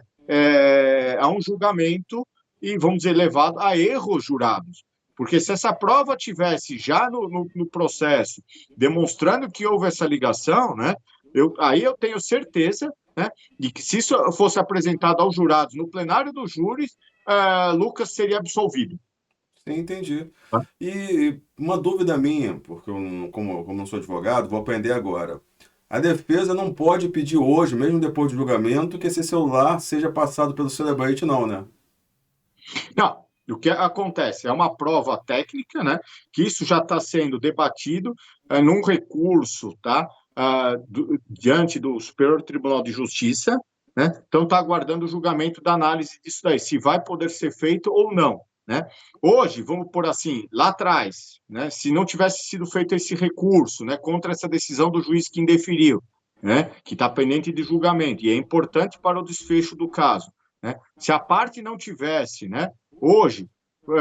a um julgamento e, vamos dizer, levado a erros jurados. Porque se essa prova tivesse já no processo, demonstrando que houve essa ligação, né, aí eu tenho certeza, né, de que se isso fosse apresentado aos jurados no plenário dos júris, Lucas seria absolvido. Sim, entendi. Tá? E uma dúvida minha, porque eu, como não sou advogado, vou aprender agora. A defesa não pode pedir hoje, mesmo depois do julgamento, que esse celular seja passado pelo Celebrate, não, né? Não, o que acontece? É uma prova técnica, né? Que isso já está sendo debatido num recurso, tá? Diante do Superior Tribunal de Justiça, né? Então está aguardando o julgamento da análise disso daí, se vai poder ser feito ou não, né? Hoje, vamos por assim, lá atrás, né? Se não tivesse sido feito esse recurso, né? Contra essa decisão do juiz que indeferiu, né? Que está pendente de julgamento e é importante para o desfecho do caso. Né? Se a parte não tivesse, né, hoje,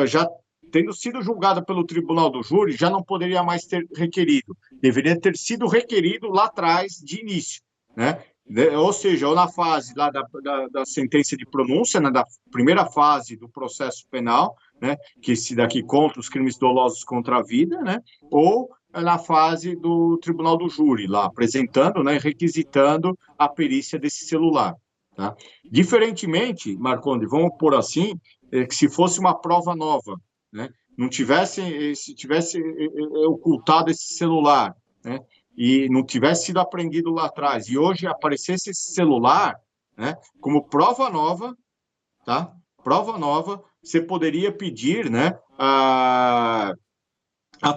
já tendo sido julgada pelo tribunal do júri, já não poderia mais ter requerido. Deveria ter sido requerido lá atrás, de início. Né? Ou seja, ou na fase lá da sentença de pronúncia, né, da primeira fase do processo penal, né, que se daqui contra os crimes dolosos contra a vida, né, ou na fase do tribunal do júri, lá apresentando, né, requisitando a perícia desse celular. Tá? Diferentemente, Marconde, vamos pôr assim, que se fosse uma prova nova, né, não se tivesse ocultado esse celular, né, e não tivesse sido apreendido lá atrás, e hoje aparecesse esse celular, né, como prova nova, tá? Prova nova, você poderia pedir, né, a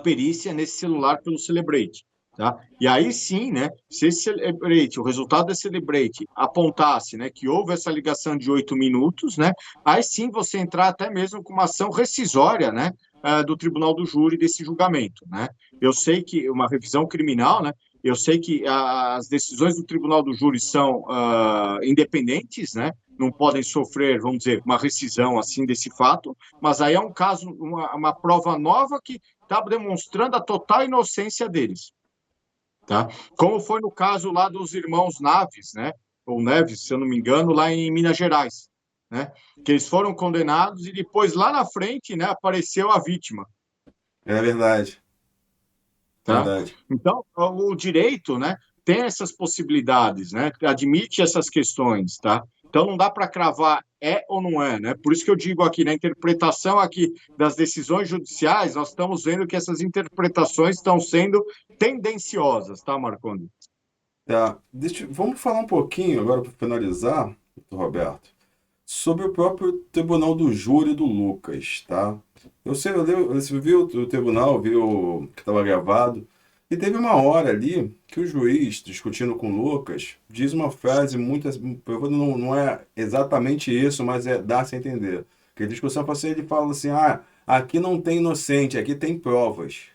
perícia nesse celular pelo Celebrate. Tá? E aí sim, né, se esse Celebrate, o resultado desse Celebrate apontasse, né, que houve essa ligação de 8 minutos, né, aí sim você entrar até mesmo com uma ação rescisória, né, do Tribunal do Júri desse julgamento. Né? Eu sei que uma revisão criminal, né, eu sei que as decisões do Tribunal do Júri são independentes, né, não podem sofrer, vamos dizer, uma rescisão assim desse fato, mas aí é um caso, uma prova nova que está demonstrando a total inocência deles. Tá? Como foi no caso lá dos irmãos Naves, né? Ou Neves, se eu não me engano, lá em Minas Gerais, né? Que eles foram condenados e depois lá na frente, né, apareceu a vítima. É verdade, Tá? verdade. Então, o direito, né, tem essas possibilidades, né, admite essas questões, tá? Então, não dá para cravar é ou não é, né? Por isso que eu digo aqui, na interpretação aqui das decisões judiciais, nós estamos vendo que essas interpretações estão sendo tendenciosas, tá, Marconi? Tá. Vamos falar um pouquinho agora para finalizar, doutor Roberto, sobre o próprio Tribunal do Júri do Lucas, tá? Eu sei, você viu o tribunal, viu que estava gravado, e teve uma hora ali que o juiz, discutindo com o Lucas, diz uma frase muito, não é exatamente isso, mas dá-se a entender. Que a discussão passa, ele fala assim, aqui não tem inocente, aqui tem provas.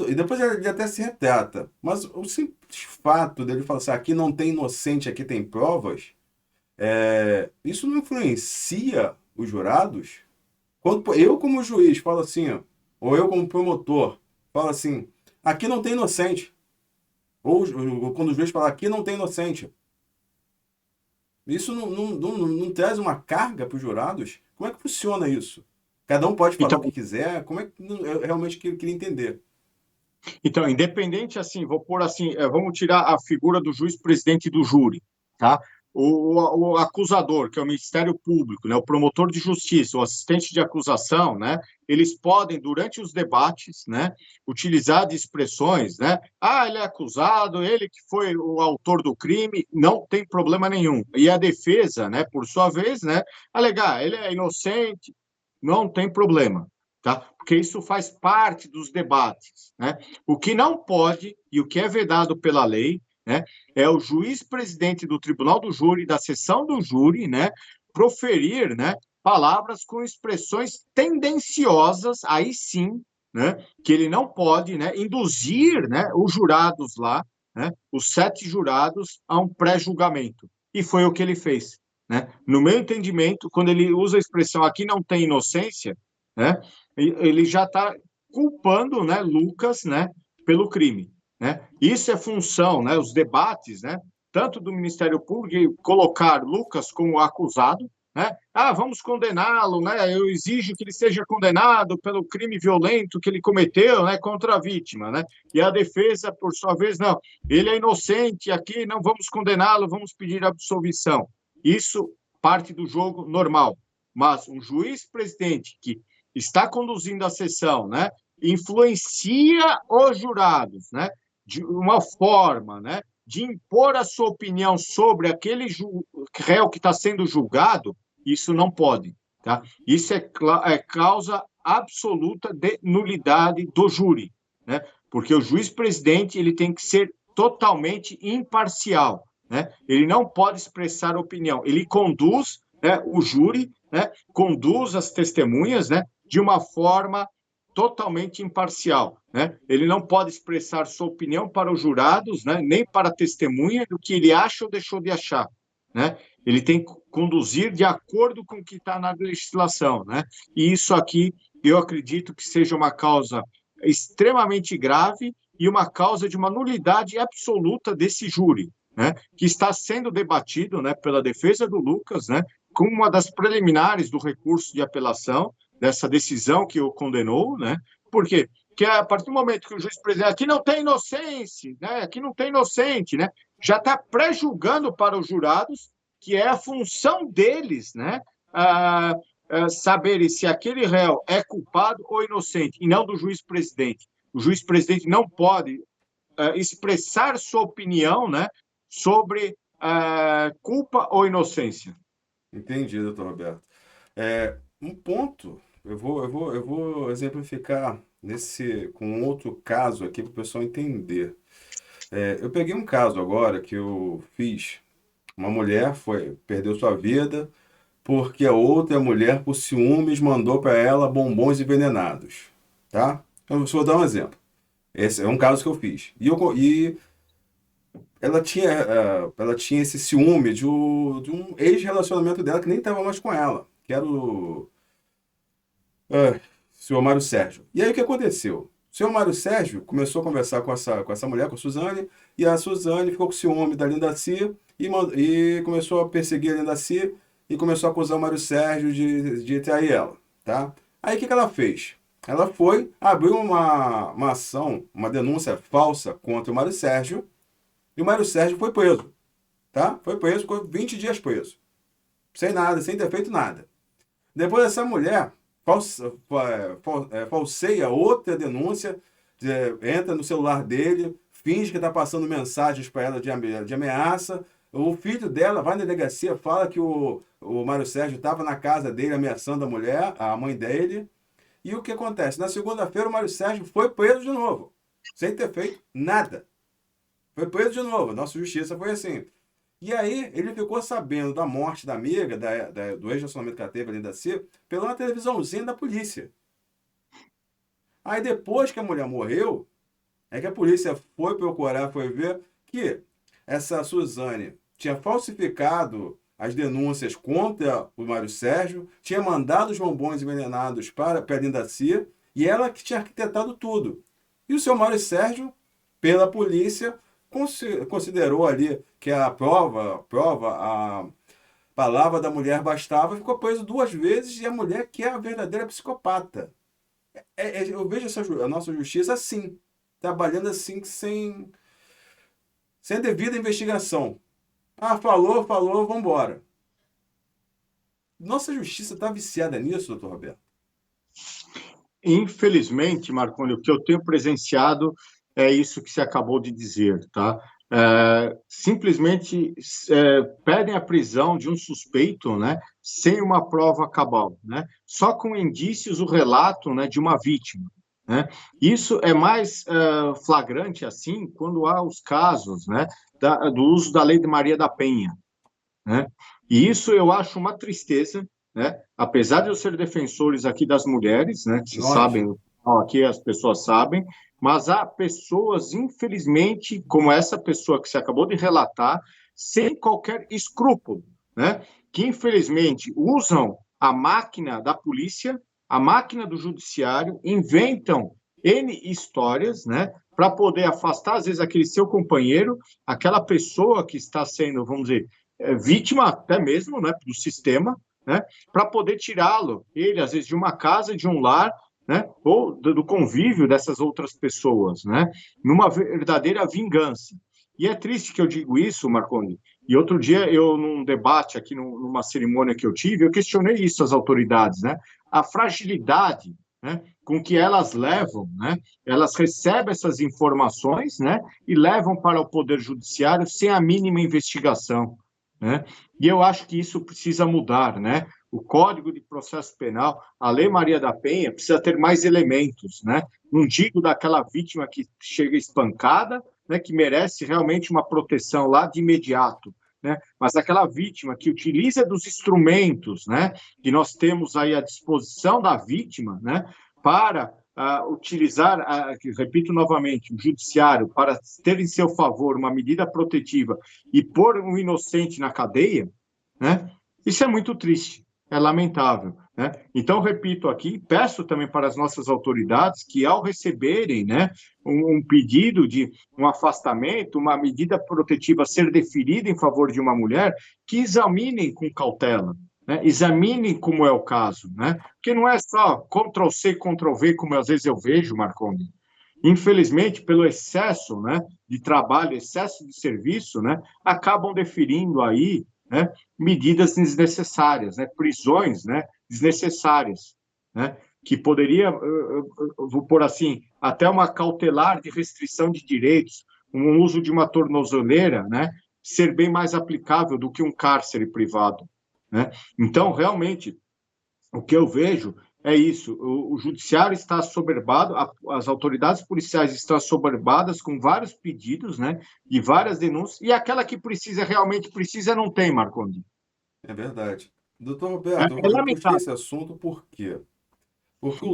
E depois ele até se retrata, mas o simples fato dele falar assim, aqui não tem inocente, aqui tem provas, isso não influencia os jurados? Quando eu, como juiz, falo assim, ó, ou eu, como promotor, falo assim: aqui não tem inocente. Ou quando o juiz fala: aqui não tem inocente. Isso não traz uma carga para os jurados? Como é que funciona isso? Cada um pode falar o Então, que quiser? Como é que. Eu realmente queria entender. Então, independente, assim, vou pôr assim, vamos tirar a figura do juiz presidente do júri, tá? O acusador, que é o Ministério Público, né, o promotor de justiça, o assistente de acusação, né, eles podem, durante os debates, né, utilizar de expressões, né, ele é acusado, ele que foi o autor do crime, não tem problema nenhum. E a defesa, né, por sua vez, né, alegar, ele é inocente, não tem problema, tá? Porque isso faz parte dos debates, né? O que não pode e o que é vedado pela lei, né, é o juiz presidente do Tribunal do Júri, da sessão do júri, né, proferir, né, palavras com expressões tendenciosas, aí sim, né, que ele não pode, né, induzir, né, os jurados lá, né, os 7 jurados a um pré-julgamento. E foi o que ele fez. Né? No meu entendimento, quando ele usa a expressão aqui não tem inocência, né, ele já está culpando, né, Lucas, né, pelo crime. Né? Isso é função, né, os debates, né, tanto do Ministério Público, colocar Lucas como acusado, né? Vamos condená-lo, né? Eu exijo que ele seja condenado pelo crime violento que ele cometeu, né, contra a vítima, né? E a defesa, por sua vez, não, ele é inocente aqui, não vamos condená-lo, vamos pedir absolvição. Isso parte do jogo normal. Mas um juiz-presidente que está conduzindo a sessão, né, influencia os jurados, né, de uma forma, né, de impor a sua opinião sobre aquele réu que está sendo julgado, isso não pode. Tá? Isso é causa absoluta de nulidade do júri, né? Porque o juiz-presidente ele tem que ser totalmente imparcial. Né? Ele não pode expressar opinião. Ele conduz, né, o júri, né, conduz as testemunhas, né, de uma forma totalmente imparcial. Né? Ele não pode expressar sua opinião para os jurados, né, nem para a testemunha do que ele acha ou deixou de achar. Né? Ele tem que conduzir de acordo com o que está na legislação. Né? E isso aqui, eu acredito que seja uma causa extremamente grave e uma causa de uma nulidade absoluta desse júri. Né, que está sendo debatido, né, pela defesa do Lucas, né, como uma das preliminares do recurso de apelação, dessa decisão que o condenou, né, por quê? Porque a partir do momento que o juiz presidente aqui não tem inocência, né, aqui não tem inocente, né, já está pré-julgando para os jurados que é a função deles, né, saberem se aquele réu é culpado ou inocente, e não do juiz-presidente. O juiz-presidente não pode expressar sua opinião, né, sobre culpa ou inocência. Entendi, doutor Roberto. Um ponto, eu vou exemplificar com um outro caso aqui para o pessoal entender. Eu peguei um caso agora que eu fiz. Uma mulher perdeu sua vida porque a outra mulher, por ciúmes, mandou para ela bombons envenenados, tá? Eu vou dar um exemplo. Esse é um caso que eu fiz. E ela tinha esse ciúme de um ex-relacionamento dela que nem estava mais com ela, que era o senhor Mário Sérgio. E aí o que aconteceu? O senhor Mário Sérgio começou a conversar com essa mulher, com a Suzane, e a Suzane ficou com ciúme da Linda Cia e começou a perseguir a Linda Cia e começou a acusar o Mário Sérgio de trair ela, tá? Aí o que ela fez? Ela foi, abriu uma ação, uma denúncia falsa contra o Mário Sérgio, e o Mário Sérgio foi preso, tá? Foi preso, ficou 20 dias preso. Sem nada, sem ter feito nada. Depois essa mulher falseia outra denúncia, entra no celular dele, finge que está passando mensagens para ela de ameaça. O filho dela vai na delegacia, fala que o Mário Sérgio estava na casa dele ameaçando a mulher, a mãe dele. E o que acontece? Na segunda-feira o Mário Sérgio foi preso de novo, sem ter feito nada. Foi preso de novo. Nossa justiça foi assim. E aí, ele ficou sabendo da morte da amiga, do ex-relacionamento que ela teve ali da Cia, pela televisãozinha da polícia. Aí, depois que a mulher morreu, é que a polícia foi procurar, foi ver que essa Suzane tinha falsificado as denúncias contra o Mário Sérgio, tinha mandado os bombons envenenados para a Linda Cia, e ela que tinha arquitetado tudo. E o seu Mário Sérgio, pela polícia, considerou ali que a a palavra da mulher bastava, e ficou preso 2 vezes, e a mulher que é a verdadeira psicopata. Eu vejo a nossa justiça assim, trabalhando assim, sem devida investigação. Ah, falou, vambora. Nossa justiça está viciada nisso, doutor Roberto. Infelizmente, Marconi, o que eu tenho presenciado é isso que você acabou de dizer, tá? Simplesmente pedem a prisão de um suspeito, né, sem uma prova cabal, né? Só com indícios, o relato, né, de uma vítima, né? Isso é mais flagrante assim quando há os casos, né, do uso da Lei de Maria da Penha, né? E isso eu acho uma tristeza, né? Apesar de eu ser defensores aqui das mulheres, né? Que vocês Nós, sabem, aqui as pessoas sabem, mas há pessoas, infelizmente, como essa pessoa que você acabou de relatar, sem qualquer escrúpulo, né? Que infelizmente usam a máquina da polícia, a máquina do judiciário, inventam N histórias, né? Para poder afastar, às vezes, aquele seu companheiro, aquela pessoa que está sendo, vamos dizer, vítima até mesmo, né, do sistema, né, para poder tirá-lo, ele, às vezes, de uma casa, de um lar, né, ou do convívio dessas outras pessoas, né, numa verdadeira vingança. E é triste que eu digo isso, Marconi. E outro dia, num debate aqui, numa cerimônia que eu tive, eu questionei isso às autoridades, né, a fragilidade, né, com que elas levam, né, elas recebem essas informações, né, e levam para o Poder Judiciário sem a mínima investigação, né? E eu acho que isso precisa mudar, né? O Código de Processo Penal, a Lei Maria da Penha, precisa ter mais elementos, né? Não digo daquela vítima que chega espancada, né, que merece realmente uma proteção lá de imediato, né? Mas aquela vítima que utiliza dos instrumentos, né, que nós temos aí à disposição da vítima, né, para utilizar, repito novamente, o judiciário para ter em seu favor uma medida protetiva e pôr um inocente na cadeia, né? Isso é muito triste, é lamentável, né? Então, repito aqui, peço também para as nossas autoridades que, ao receberem, né, um pedido de um afastamento, uma medida protetiva ser deferida em favor de uma mulher, que examinem com cautela, né? Examinem como é o caso, né? Porque não é só Ctrl-C, Ctrl-V, como às vezes eu vejo, Marconi. Infelizmente, pelo excesso, né, de trabalho, excesso de serviço, né, acabam deferindo aí, né, medidas desnecessárias, né, prisões, né, desnecessárias, né? Que poderia, vou pôr assim, até uma cautelar de restrição de direitos, um uso de uma tornozeleira, né? Ser bem mais aplicável do que um cárcere privado, né? Então, realmente, o que eu vejo é isso: o judiciário está assoberbado, as autoridades policiais estão assoberbadas com vários pedidos, né, e várias denúncias, e aquela que precisa, realmente precisa, não tem, Marcondes. É verdade. Doutor É, Roberto, é eu puxei esse lamentável. assunto por quê? Porque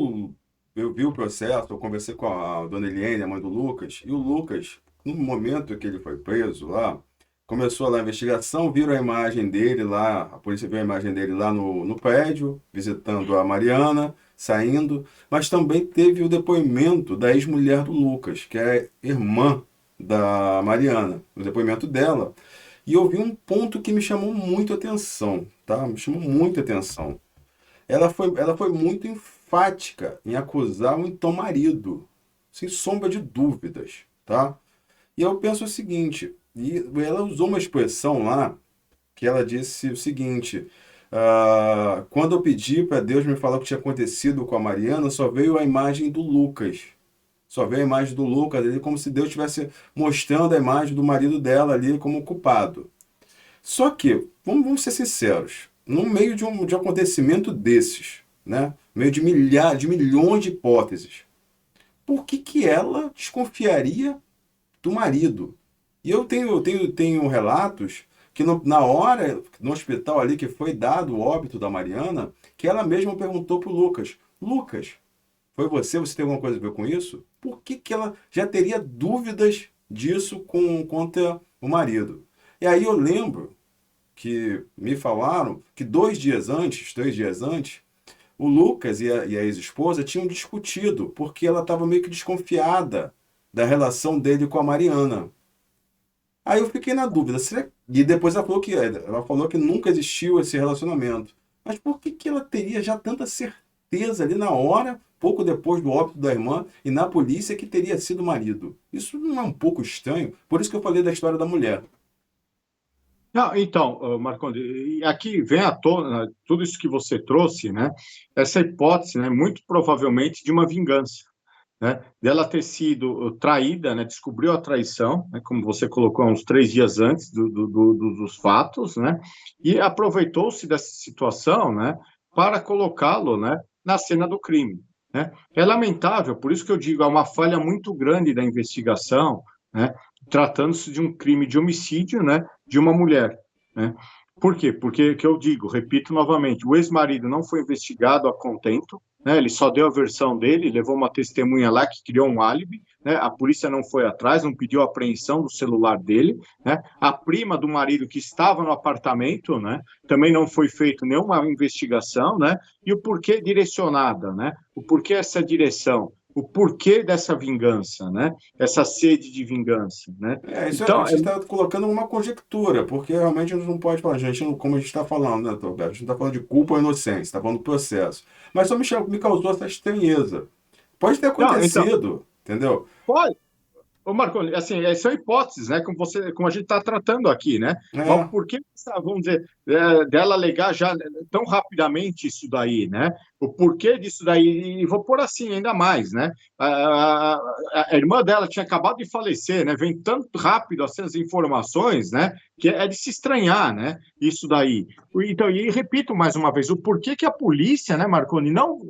eu vi o processo, eu conversei com a dona Eliane, a mãe do Lucas, e o Lucas, no momento que ele foi preso lá, começou lá a investigação, viram a imagem dele lá, a polícia viu a imagem dele lá no prédio, visitando a Mariana, saindo, mas também teve o depoimento da ex-mulher do Lucas, que é irmã da Mariana, o depoimento dela. E eu vi um ponto que me chamou muito a atenção, tá? Me chamou muito a atenção. Ela foi muito enfática em acusar o então marido, sem sombra de dúvidas, tá? E eu penso o seguinte, e ela usou uma expressão lá que ela disse o seguinte: quando eu pedi para Deus me falar o que tinha acontecido com a Mariana, só veio a imagem do Lucas. Só veio a imagem do Lucas ali, como se Deus estivesse mostrando a imagem do marido dela ali como culpado. Só que, vamos ser sinceros, no meio de um acontecimento desses, né? No meio de milhares, de milhões de hipóteses, por que que ela desconfiaria do marido? E eu tenho relatos que na hora, no hospital ali que foi dado o óbito da Mariana, que ela mesma perguntou pro Lucas: Lucas, foi você? Você tem alguma coisa a ver com isso? Por que que ela já teria dúvidas disso contra o marido? E aí eu lembro que me falaram que 2 dias antes, 3 dias antes, o Lucas e a ex-esposa tinham discutido, porque ela estava meio que desconfiada da relação dele com a Mariana. Aí eu fiquei na dúvida, e depois ela falou que nunca existiu esse relacionamento. Mas por que que ela teria já tanta certeza ali na hora, pouco depois do óbito da irmã, e na polícia que teria sido o marido? Isso não é um pouco estranho? Por isso que eu falei da história da mulher. Não, então, Marcondes, e aqui vem à tona tudo isso que você trouxe, né? Essa hipótese, né, muito provavelmente de uma vingança, né? Dela ter sido traída, né? Descobriu a traição, né? Como você colocou, uns 3 dias antes dos fatos, né? E aproveitou-se dessa situação, né? Para colocá-lo, né? Na cena do crime, né? É lamentável, por isso que eu digo, há uma falha muito grande da investigação, né? Tratando-se de um crime de homicídio, né? De uma mulher, né? Por quê? Porque, que eu digo, repito novamente, o ex-marido não foi investigado a contento, né? Ele só deu a versão dele, levou uma testemunha lá que criou um álibi, né? A polícia não foi atrás, não pediu a apreensão do celular dele, né? A prima do marido que estava no apartamento, né? Também não foi feito nenhuma investigação, né? E o porquê direcionada, né? O porquê essa direção? O porquê dessa vingança, né? Essa sede de vingança, né? Isso a Então, gente está colocando uma conjectura, porque realmente a gente não pode falar, gente, como a gente está falando, né, doutor Alberto? A gente não está falando de culpa ou inocência, está falando do processo. Mas só me causou essa estranheza. Pode ter não, então, acontecido, entendeu? pode. Ô, Marco, assim, são hipóteses, né? Como a gente está tratando aqui, né? Mas É, por que, vamos dizer, dela alegar já tão rapidamente isso daí, né? O porquê disso daí, e vou pôr assim ainda mais, né? A irmã dela tinha acabado de falecer, né? Vem tanto rápido essas informações, né? Que é de se estranhar, né? Isso daí. Então, e repito mais uma vez, o porquê que a polícia, né, Marconi, não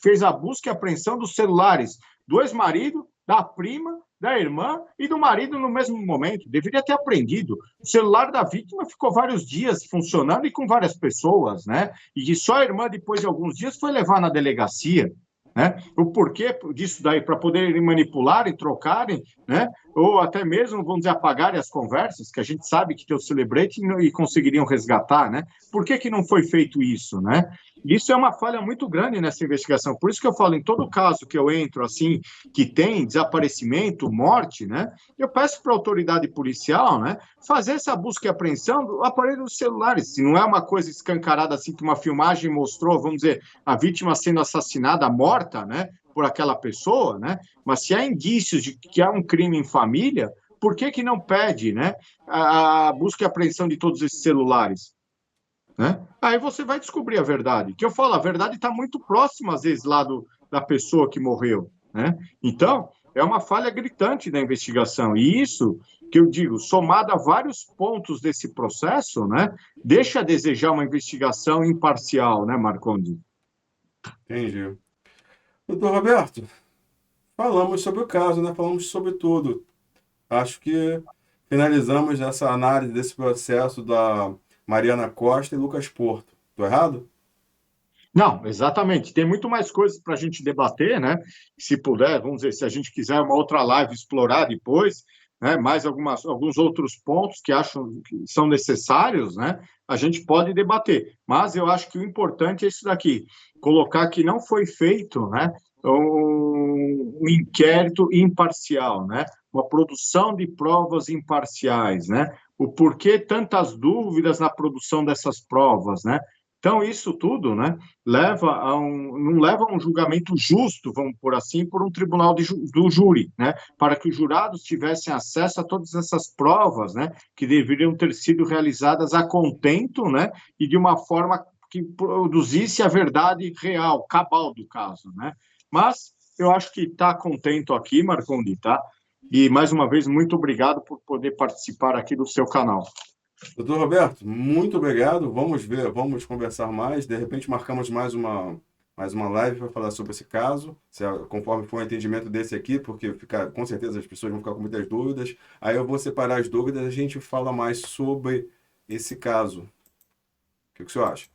fez a busca e apreensão dos celulares do ex-marido, da prima, da irmã e do marido no mesmo momento. Deveria ter aprendido. O celular da vítima ficou vários dias funcionando e com várias pessoas, né? E que só a irmã, depois de alguns dias, foi levar na delegacia. Né? O porquê disso daí, para poderem manipularem, trocarem, né? Ou até mesmo, vamos dizer, apagarem as conversas, que a gente sabe que tem o celebrate e conseguiriam resgatar, né? Por que que não foi feito isso, né? Isso é uma falha muito grande nessa investigação. Por isso que eu falo, em todo caso que eu entro, assim, que tem desaparecimento, morte, né? Eu peço para a autoridade policial, né? Fazer essa busca e apreensão do aparelho dos celulares. Se não é uma coisa escancarada assim que uma filmagem mostrou, vamos dizer, a vítima sendo assassinada, morta, né? Por aquela pessoa, né? Mas se há indícios de que há um crime em família, por que que não pede, né? A busca e apreensão de todos esses celulares? né? Aí você vai descobrir a verdade. Que eu falo, a verdade está muito próxima, às vezes, lá da pessoa que morreu, né? Então, é uma falha gritante da investigação. E isso, que eu digo, somado a vários pontos desse processo, né, deixa a desejar uma investigação imparcial, né, Marcondes? Entendi. Doutor Roberto, falamos sobre o caso, né? Falamos sobre tudo. Acho que finalizamos essa análise desse processo da Mariana Costa e Lucas Porto. Tô errado? Não, exatamente. Tem muito mais coisas para a gente debater, né? Se puder, vamos dizer, se a gente quiser uma outra live explorar depois, né? Mais alguns outros pontos que acham que são necessários, né? A gente pode debater. Mas eu acho que o importante é isso daqui: colocar que não foi feito, né? Um inquérito imparcial, né? Uma produção de provas imparciais, né? O porquê tantas dúvidas na produção dessas provas, né? Então, isso tudo, né, não leva a um julgamento justo, vamos por assim, por um tribunal do júri, né, para que os jurados tivessem acesso a todas essas provas, né, que deveriam ter sido realizadas a contento, né, e de uma forma que produzisse a verdade real, cabal do caso, né. Mas eu acho que está contento aqui, Marcondi, tá? E mais uma vez, muito obrigado por poder participar aqui do seu canal. Doutor Roberto, muito obrigado. Vamos ver, vamos conversar mais. De repente marcamos mais uma live para falar sobre esse caso, conforme for o entendimento desse aqui, porque com certeza as pessoas vão ficar com muitas dúvidas. Aí eu vou separar as dúvidas e a gente fala mais sobre esse caso. O que que o senhor acha?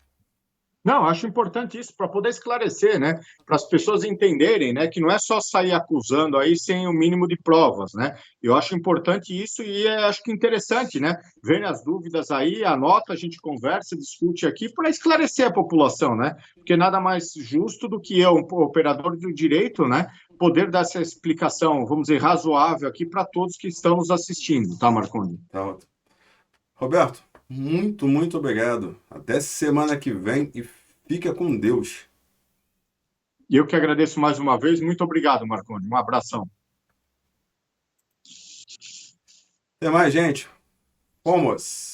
Não, acho importante isso para poder esclarecer, né? Para as pessoas entenderem, né? Que não é só sair acusando aí sem o mínimo de provas, né? Eu acho importante isso e acho que interessante, né? Ver as dúvidas aí, anota, a gente conversa, discute aqui para esclarecer a população, né? Porque nada mais justo do que eu, um operador do direito, né? Poder dar essa explicação, vamos dizer, razoável aqui para todos que estão nos assistindo, tá, Marconi? Tá, Roberto, muito obrigado. Até semana que vem e fica com Deus. E eu que agradeço mais uma vez. Muito obrigado, Marconi. Um abração. Até mais, gente. Fomos.